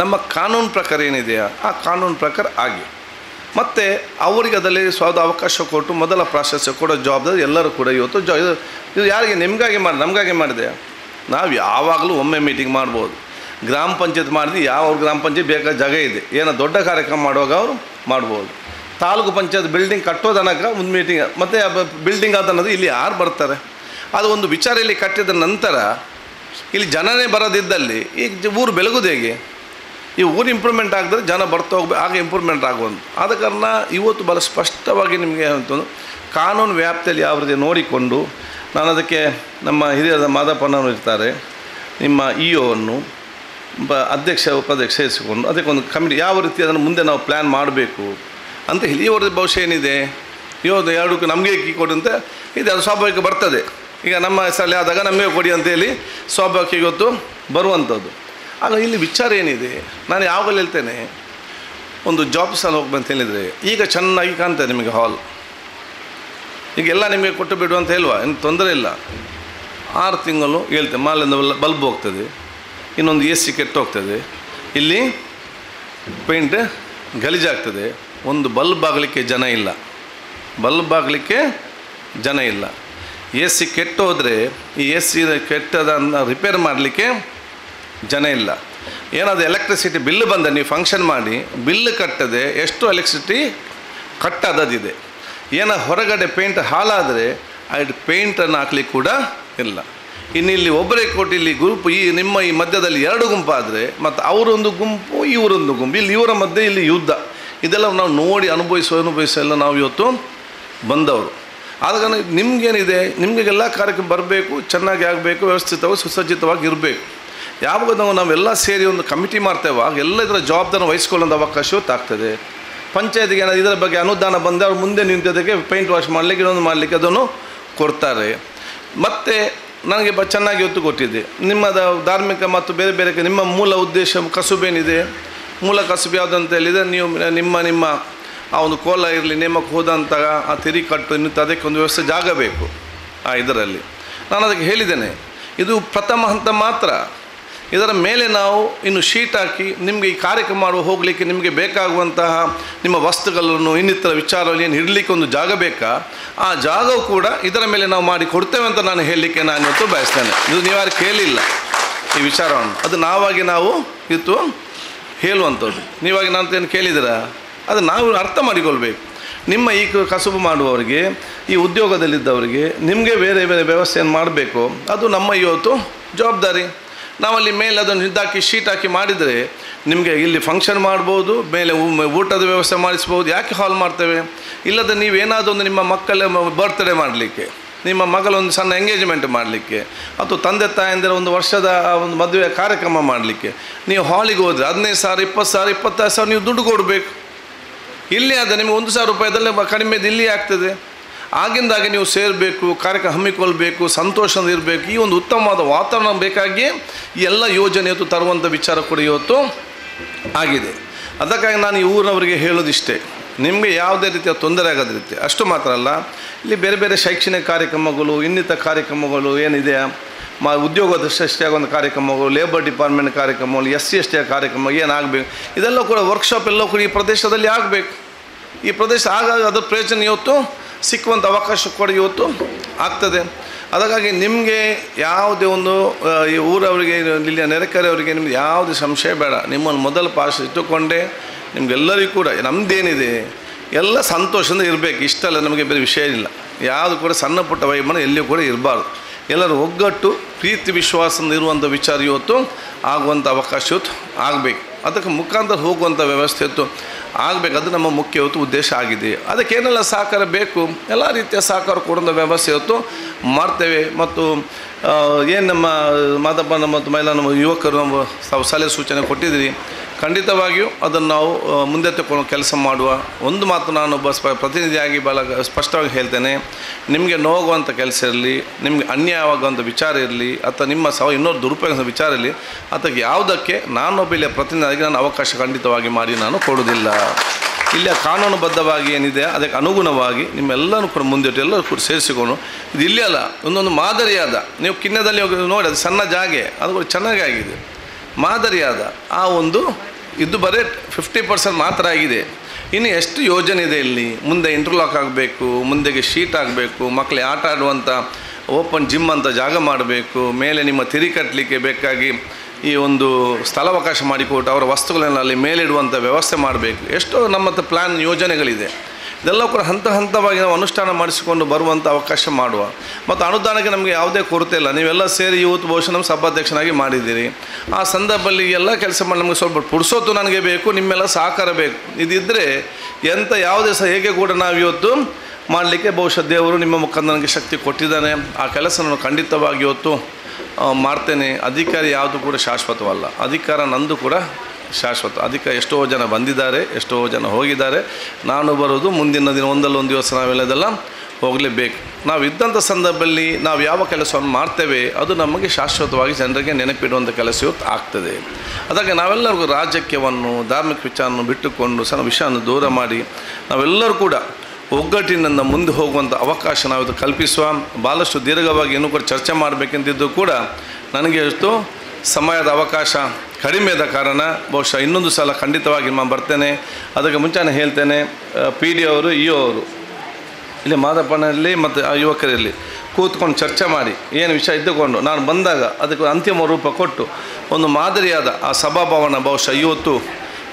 ನಮ್ಮ ಕಾನೂನು ಪ್ರಕಾರ ಏನಿದೆಯಾ ಆ ಕಾನೂನು ಪ್ರಕಾರ ಆಗಿ ಮತ್ತು ಅವರಿಗೆ ಅದರಲ್ಲಿ ಸ್ವಾದ ಅವಕಾಶ ಕೊಟ್ಟು ಮೊದಲ ಪ್ರಾಶಸ್ತ್ಯ ಕೊಡೋ ಜವಾಬ್ದಾರಿ ಎಲ್ಲರೂ ಕೂಡ ಇವತ್ತು ಇದು ಯಾರಿಗೆ ನಿಮಗಾಗಿ ನಮಗಾಗಿ ಮಾಡಿದೆ. ನಾವು ಯಾವಾಗಲೂ ಒಮ್ಮೆ ಮೀಟಿಂಗ್ ಮಾಡ್ಬೋದು. ಗ್ರಾಮ ಪಂಚಾಯತ್ ಮಾಡಿದ್ರೆ ಯಾವ ಗ್ರಾಮ ಪಂಚಾಯತ್ ಬೇಕಾದ ಜಾಗ ಇದೆ, ಏನೋ ದೊಡ್ಡ ಕಾರ್ಯಕ್ರಮ ಮಾಡುವಾಗ ಅವರು ಮಾಡ್ಬೋದು. ತಾಲೂಕು ಪಂಚಾಯತ್ ಬಿಲ್ಡಿಂಗ್ ಕಟ್ಟೋದನಕ ಒಂದು ಮೀಟಿಂಗ್ ಮತ್ತು ಬಿಲ್ಡಿಂಗ್ ಅದನ್ನೋದು ಇಲ್ಲಿ ಯಾರು ಬರ್ತಾರೆ. ಅದು ಒಂದು ವಿಚಾರ ಇಲ್ಲಿ ಕಟ್ಟಿದ ನಂತರ ಇಲ್ಲಿ ಜನನೇ ಬರೋದಿದ್ದಲ್ಲಿ ಈಗ ಊರು ಬೆಳಗೋದು ಹೇಗೆ? ಈ ಊರು ಇಂಪ್ರೂವ್ಮೆಂಟ್ ಆಗಿದ್ರೆ ಜನ ಬರ್ತಾ ಹೋಗ್ಬೇಕು, ಆಗ ಇಂಪ್ರೂವ್ಮೆಂಟ್ ಆಗುವಂಥ. ಆದ ಕಾರಣ ಇವತ್ತು ಭಾಳ ಸ್ಪಷ್ಟವಾಗಿ ನಿಮಗೆ ಅಂತಂದು ಕಾನೂನು ವ್ಯಾಪ್ತಿಯಲ್ಲಿ ಯಾವ ರೀತಿ ನೋಡಿಕೊಂಡು ನಾನು ಅದಕ್ಕೆ ನಮ್ಮ ಹಿರಿಯರ ಮಾದಪ್ಪನವರು ಇರ್ತಾರೆ, ನಿಮ್ಮ ಇಒವನ್ನು ಅಧ್ಯಕ್ಷ ಉಪಾಧ್ಯಕ್ಷ ಸೇರಿಸಿಕೊಂಡು ಅದಕ್ಕೊಂದು ಕಮಿಟಿ ಯಾವ ರೀತಿ ಅದನ್ನು ಮುಂದೆ ನಾವು ಪ್ಲ್ಯಾನ್ ಮಾಡಬೇಕು ಅಂತ ಹೇಳಿ ಇವರದ್ದು ಭವಿಷ್ಯ ಏನಿದೆ, ಇವತ್ತು ಎರಡಕ್ಕೂ ನಮಗೆ ಕೀ ಕೊಡಿ ಅಂತ ಇದೆ, ಅದು ಸ್ವಾಭಾವಿಕ ಬರ್ತದೆ. ಈಗ ನಮ್ಮ ಹೆಸರಲ್ಲಿ ಆದಾಗ ನಮಗೆ ಕೊಡಿ ಅಂತೇಳಿ ಸ್ವಾಭಾವಿಕ ಇವತ್ತು ಬರುವಂಥದ್ದು. ಆಗ ಇಲ್ಲಿ ವಿಚಾರ ಏನಿದೆ, ನಾನು ಯಾವಾಗಲೂ ಹೇಳ್ತೇನೆ, ಒಂದು ಜಾಬ್ಸಲ್ಲಿ ಹೋಗ್ಬೇಕಂತ ಹೇಳಿದರೆ ಈಗ ಚೆನ್ನಾಗಿ ಕಾಣ್ತದೆ ನಿಮಗೆ ಹಾಲ್, ಈಗೆಲ್ಲ ನಿಮಗೆ ಕೊಟ್ಟು ಬಿಡು ಅಂತ ಹೇಳುವ, ಏನು ತೊಂದರೆ ಇಲ್ಲ. 6 ತಿಂಗಳು ಹೇಳ್ತೇವೆ, ಮಾಲಿಂದ ಬಲ್ಬ್ ಹೋಗ್ತದೆ, ಇನ್ನೊಂದು AC ಕೆಟ್ಟು ಹೋಗ್ತದೆ, ಇಲ್ಲಿ ಪೇಂಟ್ ಗಲೀಜಾಗ್ತದೆ, ಒಂದು ಬಲ್ಬ್ ಆಗಲಿಕ್ಕೆ ಜನ ಇಲ್ಲ, ಬಲ್ಬ್ ಆಗಲಿಕ್ಕೆ ಜನ ಇಲ್ಲ. AC ಕೆಟ್ಟು ಹೋದರೆ ಈ AC ಕೆಟ್ಟದನ್ನು ರಿಪೇರ್ ಮಾಡಲಿಕ್ಕೆ ಜನ ಇಲ್ಲ. ಏನಾದರೂ ಎಲೆಕ್ಟ್ರಿಸಿಟಿ ಬಿಲ್ ಬಂದರೆ ನೀವು ಫಂಕ್ಷನ್ ಮಾಡಿ ಬಿಲ್ ಕಟ್ಟದೆ ಎಷ್ಟು ಎಲೆಕ್ಟ್ರಿಸಿಟಿ ಕಟ್ಟೋದಿದೆ. ಏನೋ ಹೊರಗಡೆ ಪೇಂಟ್ ಹಾಳಾದರೆ ಅದು ಪೇಂಟನ್ನು ಹಾಕ್ಲಿಕ್ಕೆ ಕೂಡ ಇಲ್ಲ. ಇನ್ನು ಇಲ್ಲಿ ಒಬ್ಬರೇ ಕೊಟ್ಟು ಇಲ್ಲಿ ಗ್ರೂಪ್ ಈ ನಿಮ್ಮ ಈ ಮಧ್ಯದಲ್ಲಿ 2 ಗುಂಪಾದರೆ ಮತ್ತು ಅವರೊಂದು ಗುಂಪು ಇವರೊಂದು ಗುಂಪು, ಇಲ್ಲಿ ಇವರ ಮಧ್ಯೆ ಇಲ್ಲಿ ಯುದ್ಧ, ಇದೆಲ್ಲ ನಾವು ನೋಡಿ ಅನುಭವಿಸೆಲ್ಲ ನಾವು ಇವತ್ತು ಬಂದವರು. ಆದ ಕಾರಣ ನಿಮಗೇನಿದೆ, ನಿಮಗೆಲ್ಲ ಕಾರ್ಯಕ್ರಮ ಬರಬೇಕು, ಚೆನ್ನಾಗಿ ಆಗಬೇಕು, ವ್ಯವಸ್ಥಿತವಾಗಿ ಸುಸಜ್ಜಿತವಾಗಿ ಇರಬೇಕು. ಯಾವಾಗ ನಾವೆಲ್ಲ ಸೇರಿ ಒಂದು ಕಮಿಟಿ ಮಾಡ್ತೇವೆ ಆಗ ಎಲ್ಲ ಇದರ ಜವಾಬ್ದಾರಿ ವಹಿಸ್ಕೊಳ್ಳೋಂಥ ಅವಕಾಶ ಆಗ್ತದೆ. ಪಂಚಾಯತಿಗೆ ಏನಾದ್ರು ಇದರ ಬಗ್ಗೆ ಅನುದಾನ ಬಂದರೆ ಅವ್ರು ಮುಂದೆ ನಿಂತದಕ್ಕೆ ಪೇಂಟ್ ವಾಶ್ ಮಾಡಲಿಕ್ಕೆ ಇನ್ನೊಂದು ಮಾಡಲಿಕ್ಕೆ ಅದನ್ನು ಕೊಡ್ತಾರೆ. ಮತ್ತು ನನಗೆ ಚೆನ್ನಾಗಿ ಒತ್ತು ಕೊಟ್ಟಿದ್ದೆ, ನಿಮ್ಮದ ಧಾರ್ಮಿಕ ಮತ್ತು ಬೇರೆ ಬೇರೆ ನಿಮ್ಮ ಮೂಲ ಉದ್ದೇಶ ಕಸುಬೇನಿದೆ, ಮೂಲ ಕಸುಬು ಯಾವುದಂತ ಹೇಳಿದರೆ ನೀವು ನಿಮ್ಮ ಆ ಒಂದು ಕೋಲ ಇರಲಿ, ನೇಮಕ್ಕೆ ಹೋದಂಥ ಆ ತಿರಿಕಟ್ಟು ಇನ್ನೂ ಅದಕ್ಕೊಂದು ವ್ಯವಸ್ಥೆ ಜಾಗ ಬೇಕು. ಇದರಲ್ಲಿ ನಾನು ಅದಕ್ಕೆ ಹೇಳಿದ್ದೇನೆ, ಇದು ಪ್ರಥಮ ಹಂತ ಮಾತ್ರ. ಇದರ ಮೇಲೆ ನಾವು ಇನ್ನು ಶೀಟ್ ಹಾಕಿ ನಿಮಗೆ ಈ ಕಾರ್ಯಕ್ರಮ ಮಾಡುವ ಹೋಗಲಿಕ್ಕೆ ನಿಮಗೆ ಬೇಕಾಗುವಂತಹ ನಿಮ್ಮ ವಸ್ತುಗಳನ್ನು ಇನ್ನಿತರ ವಿಚಾರವನ್ನು ಏನು ಇಡಲಿಕ್ಕೆ ಒಂದು ಜಾಗ ಬೇಕಾ, ಆ ಜಾಗವು ಕೂಡ ಇದರ ಮೇಲೆ ನಾವು ಮಾಡಿ ಕೊಡ್ತೇವೆ ಅಂತ ನಾನು ಹೇಳಲಿಕ್ಕೆ ನಾನು ಇವತ್ತು ಬಯಸ್ತೇನೆ. ಇದು ನೀವ್ಯಾರು ಕೇಳಿಲ್ಲ ಈ ವಿಚಾರವನ್ನು, ಅದು ನಾವಾಗಿ ನಾವು ಇವತ್ತು ಹೇಳುವಂಥದ್ದು. ನೀವಾಗಿ ನಾನು ಏನು ಕೇಳಿದ್ದೀರಾ, ಅದು ನಾವು ಅರ್ಥ ಮಾಡಿಕೊಳ್ಬೇಕು. ನಿಮ್ಮ ಈ ಕಸುಬು ಮಾಡುವವರಿಗೆ, ಈ ಉದ್ಯೋಗದಲ್ಲಿದ್ದವರಿಗೆ ನಿಮಗೆ ಬೇರೆ ಬೇರೆ ವ್ಯವಸ್ಥೆಯನ್ನು ಮಾಡಬೇಕು, ಅದು ನಮ್ಮ ಇವತ್ತು ಜವಾಬ್ದಾರಿ. ನಾವಲ್ಲಿ ಮೇಲೆ ಅದನ್ನು ಇದ್ದಾಕಿ ಶೀಟ್ ಹಾಕಿ ಮಾಡಿದರೆ ನಿಮಗೆ ಇಲ್ಲಿ ಫಂಕ್ಷನ್ ಮಾಡ್ಬೋದು, ಮೇಲೆ ಊಟದ ವ್ಯವಸ್ಥೆ ಮಾಡಿಸ್ಬೋದು. ಯಾಕೆ ಹಾಲ್ ಮಾಡ್ತೇವೆ? ಇಲ್ಲದೆ ನೀವೇನಾದರೂ ಒಂದು ನಿಮ್ಮ ಮಕ್ಕಳ ಬರ್ತ್ಡೇ ಮಾಡಲಿಕ್ಕೆ, ನಿಮ್ಮ ಮಗಳೊಂದು ಸಣ್ಣ ಎಂಗೇಜ್ಮೆಂಟ್ ಮಾಡಲಿಕ್ಕೆ, ಅಥವಾ ತಂದೆ ತಾಯಂದಿರ ಒಂದು ವರ್ಷದ ಒಂದು ಮದುವೆ ಕಾರ್ಯಕ್ರಮ ಮಾಡಲಿಕ್ಕೆ ನೀವು ಹಾಲಿಗೆ ಹೋದರೆ 15,000, 20,000, 25,000 ನೀವು ದುಡ್ಡು ಕೊಡಬೇಕು. ಇಲ್ಲಿ ಆದರೆ ನಿಮಗೆ 1,000 ರೂಪಾಯಿದಲ್ಲಿ ಕಡಿಮೆದು ಇಲ್ಲಿ ಆಗ್ತದೆ. ಆಗಿಂದಾಗೆ ನೀವು ಸೇರಬೇಕು, ಕಾರ್ಯಕ್ರಮ ಹಮ್ಮಿಕೊಳ್ಬೇಕು, ಸಂತೋಷದಿಂದ ಇರಬೇಕು. ಈ ಒಂದು ಉತ್ತಮವಾದ ವಾತಾವರಣ ಬೇಕಾಗಿ ಈ ಎಲ್ಲ ಯೋಜನೆ ಇವತ್ತು ತರುವಂಥ ವಿಚಾರ ಕೂಡ ಇವತ್ತು ಆಗಿದೆ. ಅದಕ್ಕಾಗಿ ನಾನು ಈ ಊರಿನವರಿಗೆ ಹೇಳೋದಿಷ್ಟೇ, ನಿಮಗೆ ಯಾವುದೇ ರೀತಿಯ ತೊಂದರೆ ಆಗೋದ ರೀತಿ ಅಷ್ಟು ಮಾತ್ರ ಅಲ್ಲ, ಇಲ್ಲಿ ಬೇರೆ ಬೇರೆ ಶೈಕ್ಷಣಿಕ ಕಾರ್ಯಕ್ರಮಗಳು, ಇನ್ನಿತರ ಕಾರ್ಯಕ್ರಮಗಳು ಏನಿದೆ, ಉದ್ಯೋಗ ಸೃಷ್ಟಿಯಾಗುವಂಥ ಒಂದು ಕಾರ್ಯಕ್ರಮಗಳು, ಲೇಬರ್ ಡಿಪಾರ್ಟ್ಮೆಂಟ್ ಕಾರ್ಯಕ್ರಮಗಳು, SC ST ಕಾರ್ಯಕ್ರಮ ಏನಾಗಬೇಕು, ಇದೆಲ್ಲ ಕೂಡ ವರ್ಕ್ಶಾಪ್ ಎಲ್ಲ ಕೂಡ ಈ ಪ್ರದೇಶದಲ್ಲಿ ಆಗಬೇಕು. ಈ ಪ್ರದೇಶ ಆಗಾಗ ಅದರ ಪ್ರಯೋಜನ ಇವತ್ತು ಸಿಕ್ಕುವಂಥ ಅವಕಾಶ ಕೂಡ ಇವತ್ತು ಆಗ್ತದೆ. ಅದಕ್ಕಾಗಿ ನಿಮಗೆ ಯಾವುದೇ ಒಂದು ಈ ಊರವರಿಗೆ, ಇಲ್ಲಿಯ ನೆರೆಕೆರೆಯವರಿಗೆ ನಿಮ್ಗೆ ಯಾವುದೇ ಸಂಶಯ ಬೇಡ. ನಿಮ್ಮನ್ನು ಮೊದಲು ಪಾಸ್ ಇಟ್ಟುಕೊಂಡೇ ನಿಮಗೆಲ್ಲರಿಗೂ ಕೂಡ ನಮ್ಮದೇನಿದೆ ಎಲ್ಲ ಸಂತೋಷದಿಂದ ಇರಬೇಕು. ಇಷ್ಟಲ್ಲ, ನಮಗೆ ಬೇರೆ ವಿಷಯ ಇಲ್ಲ. ಯಾವುದು ಕೂಡ ಸಣ್ಣ ಪುಟ್ಟ ವೈಮನ ಎಲ್ಲಿಯೂ ಕೂಡ ಇರಬಾರ್ದು. ಎಲ್ಲರೂ ಒಗ್ಗಟ್ಟು ಪ್ರೀತಿ ವಿಶ್ವಾಸದಿಂದ ಇರುವಂಥ ವಿಚಾರ ಇವತ್ತು ಆಗುವಂಥ ಅವಕಾಶ ಇವತ್ತು ಆಗಬೇಕು. ಅದಕ್ಕೆ ಮುಖಾಂತರ ಹೋಗುವಂಥ ವ್ಯವಸ್ಥೆ ಇವತ್ತು ಆಗಬೇಕು. ಅದು ನಮ್ಮ ಮುಖ್ಯ ಇವತ್ತು ಉದ್ದೇಶ ಆಗಿದೆ. ಅದಕ್ಕೇನೆಲ್ಲ ಸಹಕಾರ ಬೇಕು, ಎಲ್ಲ ರೀತಿಯ ಸಹಕಾರ ಕೊಡುವಂಥ ವ್ಯವಸ್ಥೆ ಇವತ್ತು ಮಾಡ್ತೇವೆ. ಮತ್ತು ಏನು ನಮ್ಮ ಮಾದಪ್ಪ ಮತ್ತು ಮಹಿಳಾ ನಮ್ಮ ಯುವಕರು ನಾವು ಸಲಹೆ ಸೂಚನೆ ಕೊಟ್ಟಿದ್ದೀರಿ, ಖಂಡಿತವಾಗಿಯೂ ಅದನ್ನು ನಾವು ಮುಂದೆ ತಗೊಂಡು ಕೆಲಸ ಮಾಡುವ. ಒಂದು ಮಾತು ನಾನೊಬ್ಬ ಪ್ರತಿನಿಧಿಯಾಗಿ ಭಾಳ ಸ್ಪಷ್ಟವಾಗಿ ಹೇಳ್ತೇನೆ, ನಿಮಗೆ ನೋವುವಂಥ ಕೆಲಸ ಇರಲಿ, ನಿಮಗೆ ಅನ್ಯಾಯವಾಗುವಂಥ ವಿಚಾರ ಇರಲಿ, ಅಥವಾ ನಿಮ್ಮ ಇನ್ನೊಂದು ದುರುಪಯೋಗ ವಿಚಾರ ಇರಲಿ, ಅದಕ್ಕೆ ಯಾವುದಕ್ಕೆ ನಾನೊಬ್ಬ ಇಲ್ಲಿಯ ಪ್ರತಿನಿಧಿಯಾಗಿ ನಾನು ಅವಕಾಶ ಖಂಡಿತವಾಗಿ ಮಾಡಿ ನಾನು ಕೊಡೋದಿಲ್ಲ. ಇಲ್ಲಿಯ ಕಾನೂನುಬದ್ಧವಾಗಿ ಏನಿದೆ ಅದಕ್ಕೆ ಅನುಗುಣವಾಗಿ ನಿಮ್ಮೆಲ್ಲರೂ ಕೂಡ ಮುಂದಿಟ್ಟು ಎಲ್ಲರೂ ಕೂಡ ಸೇರಿಸಿಕೊಂಡು, ಇದು ಇಲ್ಲಿ ಅಲ್ಲ, ಒಂದೊಂದು ಮಾದರಿಯಾದ, ನೀವು ಕಿನ್ನದಲ್ಲಿ ಹೋಗಿ ನೋಡಿ, ಅದು ಸಣ್ಣ ಜಾಗೆ, ಅದು ಕೂಡ ಚೆನ್ನಾಗಿ ಆಗಿದೆ, ಮಾದರಿಯಾದ ಆ ಒಂದು ಇದು ಬರೀ 50% ಮಾತ್ರ ಆಗಿದೆ. ಇನ್ನು ಎಷ್ಟು ಯೋಜನೆ ಇದೆ ಇಲ್ಲಿ. ಮುಂದೆ ಇಂಟರ್ಲಾಕ್ ಆಗಬೇಕು, ಮುಂದೆಗೆ ಶೀಟ್ ಆಗಬೇಕು, ಮಕ್ಕಳಿಗೆ ಆಟ ಆಡುವಂಥ ಓಪನ್ ಜಿಮ್ ಅಂತ ಜಾಗ ಮಾಡಬೇಕು, ಮೇಲೆ ನಿಮ್ಮ ತಿರಿ ಕಟ್ಟಲಿಕ್ಕೆ ಬೇಕಾಗಿ ಈ ಒಂದು ಸ್ಥಳಾವಕಾಶ ಮಾಡಿಕೊಟ್ಟು ಅವರ ವಸ್ತುಗಳನ್ನ ಅಲ್ಲಿ ಮೇಲಿಡುವಂಥ ವ್ಯವಸ್ಥೆ ಮಾಡಬೇಕು. ಎಷ್ಟೋ ನಮ್ಮ ಪ್ಲ್ಯಾನ್ ಯೋಜನೆಗಳಿದೆ. ಇದೆಲ್ಲ ಕೂಡ ಹಂತ ಹಂತವಾಗಿ ನಾವು ಅನುಷ್ಠಾನ ಮಾಡಿಸಿಕೊಂಡು ಬರುವಂಥ ಅವಕಾಶ ಮಾಡುವ. ಮತ್ತು ಅನುದಾನಕ್ಕೆ ನಮಗೆ ಯಾವುದೇ ಕೊರತೆ ಇಲ್ಲ. ನೀವೆಲ್ಲ ಸೇರಿ ಇವತ್ತು ಬಹುಶಃ ನಮ್ಮ ಸಭಾಧ್ಯಕ್ಷನಾಗಿ ಮಾಡಿದ್ದೀರಿ. ಆ ಸಂದರ್ಭದಲ್ಲಿ ಎಲ್ಲ ಕೆಲಸ ಮಾಡಿ ನಮಗೆ ಸ್ವಲ್ಪ ಪುರುಸೊತ್ತು ನನಗೆ ಬೇಕು, ನಿಮ್ಮೆಲ್ಲ ಸಹಕಾರ ಬೇಕು. ಇದಿದ್ದರೆ ಎಂಥ ಯಾವುದೇ ಸಹ ಹೇಗೆ ಕೂಡ ನಾವು ಇವತ್ತು ಮಾಡಲಿಕ್ಕೆ ಬಹುಶಃ ದೇವರು ನಿಮ್ಮ ಮುಖಾಂತರ ನನಗೆ ಶಕ್ತಿ ಕೊಟ್ಟಿದ್ದಾನೆ. ಆ ಕೆಲಸ ನಾನು ಖಂಡಿತವಾಗಿ ಇವತ್ತು ಮಾಡ್ತೇನೆ. ಅಧಿಕಾರಿ ಯಾವುದು ಕೂಡ ಶಾಶ್ವತವಲ್ಲ, ಅಧಿಕಾರ ನಂದು ಕೂಡ ಶಾಶ್ವತ. ಅದಕ್ಕೆ ಎಷ್ಟೋ ಜನ ಬಂದಿದ್ದಾರೆ, ಎಷ್ಟೋ ಜನ ಹೋಗಿದ್ದಾರೆ. ನಾನು ಬರೋದು ಮುಂದಿನ ದಿನ ಒಂದಲ್ಲೊಂದು ದಿವಸ ನಾವೆಲ್ಲದೆಲ್ಲ ಹೋಗಲೇಬೇಕು. ನಾವು ಇದ್ದಂಥ ಸಂದರ್ಭದಲ್ಲಿ ನಾವು ಯಾವ ಕೆಲಸವನ್ನು ಮಾಡ್ತೇವೆ ಅದು ನಮಗೆ ಶಾಶ್ವತವಾಗಿ ಜನರಿಗೆ ನೆನಪಿಡುವಂಥ ಕೆಲಸ ಇವತ್ತು ಆಗ್ತದೆ. ಅದಕ್ಕೆ ನಾವೆಲ್ಲರಿಗೂ ರಾಜಕೀಯವನ್ನು ಧಾರ್ಮಿಕ ವಿಚಾರವನ್ನು ಬಿಟ್ಟುಕೊಂಡು ಸಣ್ಣ ವಿಷಯವನ್ನು ದೂರ ಮಾಡಿ ನಾವೆಲ್ಲರೂ ಕೂಡ ಒಗ್ಗಟ್ಟಿನಿಂದ ಮುಂದೆ ಹೋಗುವಂಥ ಅವಕಾಶ ನಾವಿದು ಕಲ್ಪಿಸುವ. ಭಾಳಷ್ಟು ದೀರ್ಘವಾಗಿ ಇನ್ನೂ ಕೂಡ ಚರ್ಚೆ ಮಾಡಬೇಕೆಂದಿದ್ದು ಕೂಡ ನನಗೆ ಎಷ್ಟು ಸಮಯದ ಅವಕಾಶ ಕಡಿಮೆ ಇದ್ದ ಕಾರಣ ಬಹುಶಃ ಇನ್ನೊಂದು ಸಲ ಖಂಡಿತವಾಗಿ ನಾನು ಬರ್ತೇನೆ. ಅದಕ್ಕೆ ಮುಂಚೆನೇ ಹೇಳ್ತೇನೆ, PD ಅವರು ಅವರು ಇಲ್ಲಿ ಮಾದಪ್ಪನಲ್ಲಿ ಮತ್ತು ಆ ಯುವಕರಲ್ಲಿ ಕೂತ್ಕೊಂಡು ಚರ್ಚೆ ಮಾಡಿ ಏನು ವಿಷಯ ಇದ್ದುಕೊಂಡು ನಾನು ಬಂದಾಗ ಅದಕ್ಕೆ ಅಂತಿಮ ರೂಪ ಕೊಟ್ಟು ಒಂದು ಮಾದರಿಯಾದ ಆ ಸಭಾಭವನ ಬಹುಶಃ ಇವತ್ತು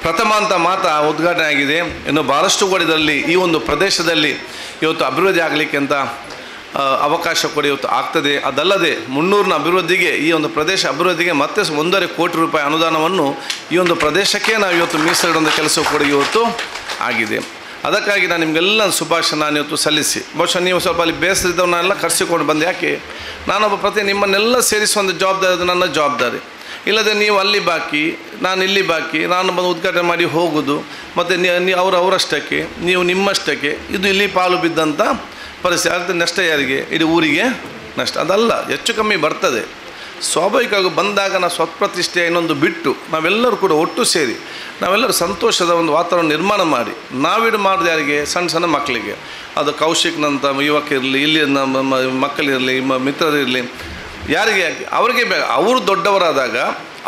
ಪ್ರಥಮ ಅಂತ ಮಾತ್ರ ಉದ್ಘಾಟನೆ ಆಗಿದೆ. ಇನ್ನು ಭಾಳಷ್ಟು ಕೂಡ ಇದರಲ್ಲಿ ಈ ಒಂದು ಪ್ರದೇಶದಲ್ಲಿ ಇವತ್ತು ಅಭಿವೃದ್ಧಿ ಆಗಲಿಕ್ಕೆ ಅಂತ ಅವಕಾಶ ಕೂಡ ಇವತ್ತು ಆಗ್ತದೆ. ಅದಲ್ಲದೆ 300ನ ಅಭಿವೃದ್ಧಿಗೆ ಈ ಒಂದು ಪ್ರದೇಶ ಅಭಿವೃದ್ಧಿಗೆ ಮತ್ತೆ 1.5 ಕೋಟಿ ರೂಪಾಯಿ ಅನುದಾನವನ್ನು ಈ ಒಂದು ಪ್ರದೇಶಕ್ಕೆ ನಾವು ಇವತ್ತು ಮೀಸಲಿಡುವಂಥ ಕೆಲಸ ಕೂಡ ಇವತ್ತು ಆಗಿದೆ. ಅದಕ್ಕಾಗಿ ನಾನು ನಿಮಗೆಲ್ಲ ಶುಭಾಶಯ ನಾನು ಇವತ್ತು ಸಲ್ಲಿಸಿ ಬಹುಶಃ ನೀವು ಸ್ವಲ್ಪ ಅಲ್ಲಿ ಬೇಸರಿದ್ದವನ್ನೆಲ್ಲ ಕರೆಸಿಕೊಂಡು ಬಂದು, ಯಾಕೆ ನಾನೊಬ್ಬ ನಿಮ್ಮನ್ನೆಲ್ಲ ಸೇರಿಸುವಂಥ ಜವಾಬ್ದಾರಿ ಅದು ನನ್ನ ಜವಾಬ್ದಾರಿ. ಇಲ್ಲದೆ ನೀವು ಅಲ್ಲಿ ಬಾಕಿ ನಾನು ಇಲ್ಲಿ ಬಾಕಿ, ನಾನು ಬಂದು ಉದ್ಘಾಟನೆ ಮಾಡಿ ಹೋಗೋದು ಮತ್ತು ನೀವು ಅವರಷ್ಟಕ್ಕೆ ನೀವು ನಿಮ್ಮಷ್ಟಕ್ಕೆ, ಇದು ಇಲ್ಲಿ ಪಾಲು ಬಿದ್ದಂಥ ಪರಿಸ್ಥಿತಿ. ಅರ್ಥ ನಷ್ಟ ಯಾರಿಗೆ? ಇಡೀ ಊರಿಗೆ ನಷ್ಟ. ಅದಲ್ಲ, ಹೆಚ್ಚು ಕಮ್ಮಿ ಬರ್ತದೆ. ಸ್ವಾಭಾವಿಕವಾಗಿ ಬಂದಾಗ ನಾವು ಸ್ವಪ್ರತಿಷ್ಠೆ ಇನ್ನೊಂದು ಬಿಟ್ಟು ನಾವೆಲ್ಲರೂ ಕೂಡ ಒಟ್ಟು ಸೇರಿ ನಾವೆಲ್ಲರೂ ಸಂತೋಷದ ಒಂದು ವಾತಾವರಣ ನಿರ್ಮಾಣ ಮಾಡಿ ನಾವಿಡು ಮಾಡೋದು ಯಾರಿಗೆ? ಸಣ್ಣ ಸಣ್ಣ ಮಕ್ಕಳಿಗೆ. ಅದು ಕೌಶಿಕ್ನಂಥ ಯುವಕರಿರಲಿ, ಇಲ್ಲಿ ನಮ್ಮ ಮಕ್ಕಳಿರಲಿ, ಮಿತ್ರರಿರಲಿ, ಯಾರಿಗೆ ಅವರಿಗೆ ಅವರು ದೊಡ್ಡವರಾದಾಗ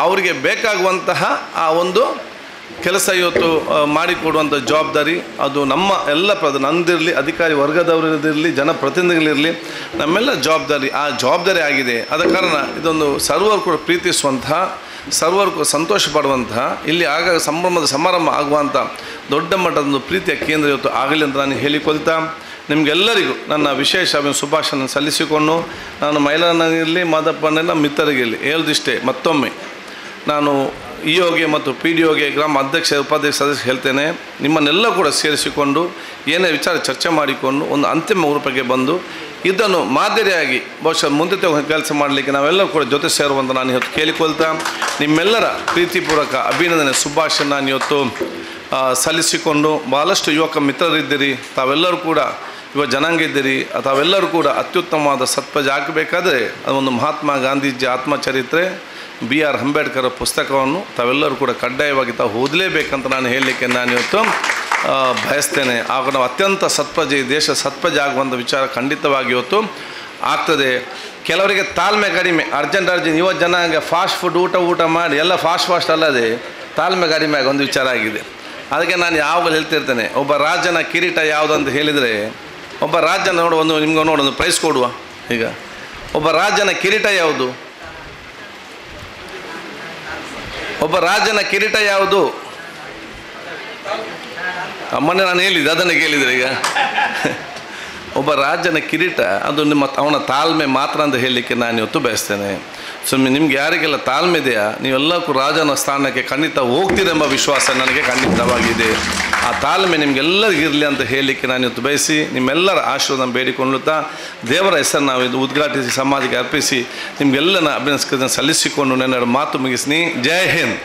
ಅವರಿಗೆ ಬೇಕಾಗುವಂತಹ ಆ ಒಂದು ಕೆಲಸ ಇವತ್ತು ಮಾಡಿಕೊಡುವಂಥ ಜವಾಬ್ದಾರಿ ಅದು ನಮ್ಮ ಎಲ್ಲ ನಂದಿರಲಿ, ಅಧಿಕಾರಿ ವರ್ಗದವರಿರಲಿ, ಜನಪ್ರತಿನಿಧಿಗಳಿರಲಿ, ನಮ್ಮೆಲ್ಲ ಜವಾಬ್ದಾರಿ ಆ ಜವಾಬ್ದಾರಿ ಆಗಿದೆ. ಆದ ಕಾರಣ ಇದೊಂದು ಸರ್ವರು ಕೂಡ ಪ್ರೀತಿಸುವಂತಹ, ಸರ್ವರು ಕೂಡ ಸಂತೋಷ ಪಡುವಂತಹ, ಇಲ್ಲಿ ಆಗ ಸಂಭ್ರಮದ ಸಮಾರಂಭ ಆಗುವಂಥ ದೊಡ್ಡ ಮಟ್ಟದ ಪ್ರೀತಿಯ ಕೇಂದ್ರ ಇವತ್ತು ಆಗಲಿ ಅಂತ ನಾನು ಹೇಳಿಕೊಳ್ತಾ ನಿಮಗೆಲ್ಲರಿಗೂ ನನ್ನ ವಿಶೇಷ ಶುಭಾಶಯ ಸಲ್ಲಿಸಿಕೊಂಡು ನಾನು ಮೈಲಾರನಿರಲಿ ಮಾದಪ್ಪನೆಲ್ಲ ಮಿತ್ರರಿಗಿರಲಿ ಹೇಳೋದಿಷ್ಟೇ. ಮತ್ತೊಮ್ಮೆ ನಾನು ಇಒಗೆ ಮತ್ತು PDOಗೆ ಗ್ರಾಮ ಅಧ್ಯಕ್ಷ ಉಪಾಧ್ಯಕ್ಷ ಸದಸ್ಯ ಹೇಳ್ತೇನೆ, ನಿಮ್ಮನ್ನೆಲ್ಲ ಕೂಡ ಸೇರಿಸಿಕೊಂಡು ಏನೇ ವಿಚಾರ ಚರ್ಚೆ ಮಾಡಿಕೊಂಡು ಒಂದು ಅಂತಿಮ ರೂಪಕ್ಕೆ ಬಂದು ಇದನ್ನು ಮಾದರಿಯಾಗಿ ಬಹುಶಃ ಮುಂದೆ ಕೆಲಸ ಮಾಡಲಿಕ್ಕೆ ನಾವೆಲ್ಲರೂ ಕೂಡ ಜೊತೆ ಸೇರುವಂತ ನಾನು ಇವತ್ತು ಕೇಳಿಕೊಳ್ತಾ ನಿಮ್ಮೆಲ್ಲರ ಪ್ರೀತಿಪೂರ್ವಕ ಅಭಿನಂದನೆ ಶುಭಾಶಯ ನಾನು ಇವತ್ತು ಸಲ್ಲಿಸಿಕೊಂಡು, ಭಾಳಷ್ಟು ಯುವಕ ಮಿತ್ರರಿದ್ದೀರಿ, ತಾವೆಲ್ಲರೂ ಕೂಡ ಯುವ ಜನಾಂಗ ಇದ್ದೀರಿ, ತಾವೆಲ್ಲರೂ ಕೂಡ ಅತ್ಯುತ್ತಮವಾದ ಸತ್ಪಜ ಆಗಬೇಕಾದ್ರೆ ಅದೊಂದು ಮಹಾತ್ಮ ಗಾಂಧೀಜಿ ಆತ್ಮಚರಿತ್ರೆ BR ಅಂಬೇಡ್ಕರ್ ಪುಸ್ತಕವನ್ನು ತಾವೆಲ್ಲರೂ ಕೂಡ ಕಡ್ಡಾಯವಾಗಿ ತಾವು ಓದಲೇಬೇಕಂತ ನಾನು ಹೇಳಲಿಕ್ಕೆ ನಾನು ಇವತ್ತು ಬಯಸ್ತೇನೆ. ಆಗ ನಾವು ಅತ್ಯಂತ ಸತ್ಪಜೆ, ದೇಶ ಸತ್ಪಜೆ ಆಗುವಂಥ ವಿಚಾರ ಖಂಡಿತವಾಗಿ ಇವತ್ತು ಆಗ್ತದೆ. ಕೆಲವರಿಗೆ ತಾಳ್ಮೆ ಕಡಿಮೆ, ಅರ್ಜೆಂಟ್ ಯುವ ಜನಾಂಗ ಫಾಸ್ಟ್ ಫುಡ್ ಊಟ ಮಾಡಿ ಎಲ್ಲ ಫಾಸ್ಟ್ ಅಲ್ಲದೆ ತಾಳ್ಮೆ ಕಡಿಮೆ ಆಗ ಒಂದು ವಿಚಾರ ಆಗಿದೆ. ಅದಕ್ಕೆ ನಾನು ಯಾವಾಗಲೂ ಹೇಳ್ತಿರ್ತೇನೆ, ಒಬ್ಬ ರಾಜನ ಕಿರೀಟ ಯಾವುದು ಅಂತ ಹೇಳಿದರೆ, ಒಬ್ಬ ರಾಜನ ನಿಮ್ಗೆ ಒಂದು ಪ್ರೈಸ್ ಕೊಡುವ. ಈಗ ಒಬ್ಬ ರಾಜನ ಕಿರೀಟ ಯಾವುದು? ಒಬ್ಬ ರಾಜನ ಕಿರೀಟ ಯಾವುದು? ಮೊನ್ನೆ ನಾನು ಹೇಳಿದ್ದೆ, ಅದನ್ನು ಕೇಳಿದರೆ ಈಗ ಒಬ್ಬ ರಾಜನ ಕಿರೀಟ ಅದು ಅವನ ತಾಳ್ಮೆ ಮಾತ್ರ ಅಂತ ಹೇಳಲಿಕ್ಕೆ ನಾನು ಇವತ್ತು ಬಯಸ್ತೇನೆ. ಸುಮ್ಮನೆ ನಿಮ್ಗೆ ಯಾರಿಗೆಲ್ಲ ತಾಳ್ಮೆ ಇದೆಯಾ ನೀವೆಲ್ಲಕ್ಕೂ ರಾಜನ ಸ್ಥಾನಕ್ಕೆ ಖಂಡಿತ ಹೋಗ್ತೀರೆಂಬ ವಿಶ್ವಾಸ ನನಗೆ ಖಂಡಿತವಾಗಿದೆ. ಆ ತಾಳ್ಮೆ ನಿಮಗೆಲ್ಲರಿಗಿರಲಿ ಅಂತ ಹೇಳಲಿಕ್ಕೆ ನಾನು ಇವತ್ತು ಬಯಸಿ ನಿಮ್ಮೆಲ್ಲರ ಆಶೀರ್ವಾದ ಬೇಡಿಕೊಳ್ಳುತ್ತಾ ದೇವರ ಹೆಸರು ನಾವು ಇದು ಉದ್ಘಾಟಿಸಿ ಸಮಾಜಕ್ಕೆ ಅರ್ಪಿಸಿ ನಿಮಗೆಲ್ಲ ಅಭಿನಂದನೆ ಸಲ್ಲಿಸಿಕೊಂಡು ನನ್ನ ಮಾತು ಮುಗಿಸ್ನಿ. ಜೈ ಹಿಂದ್.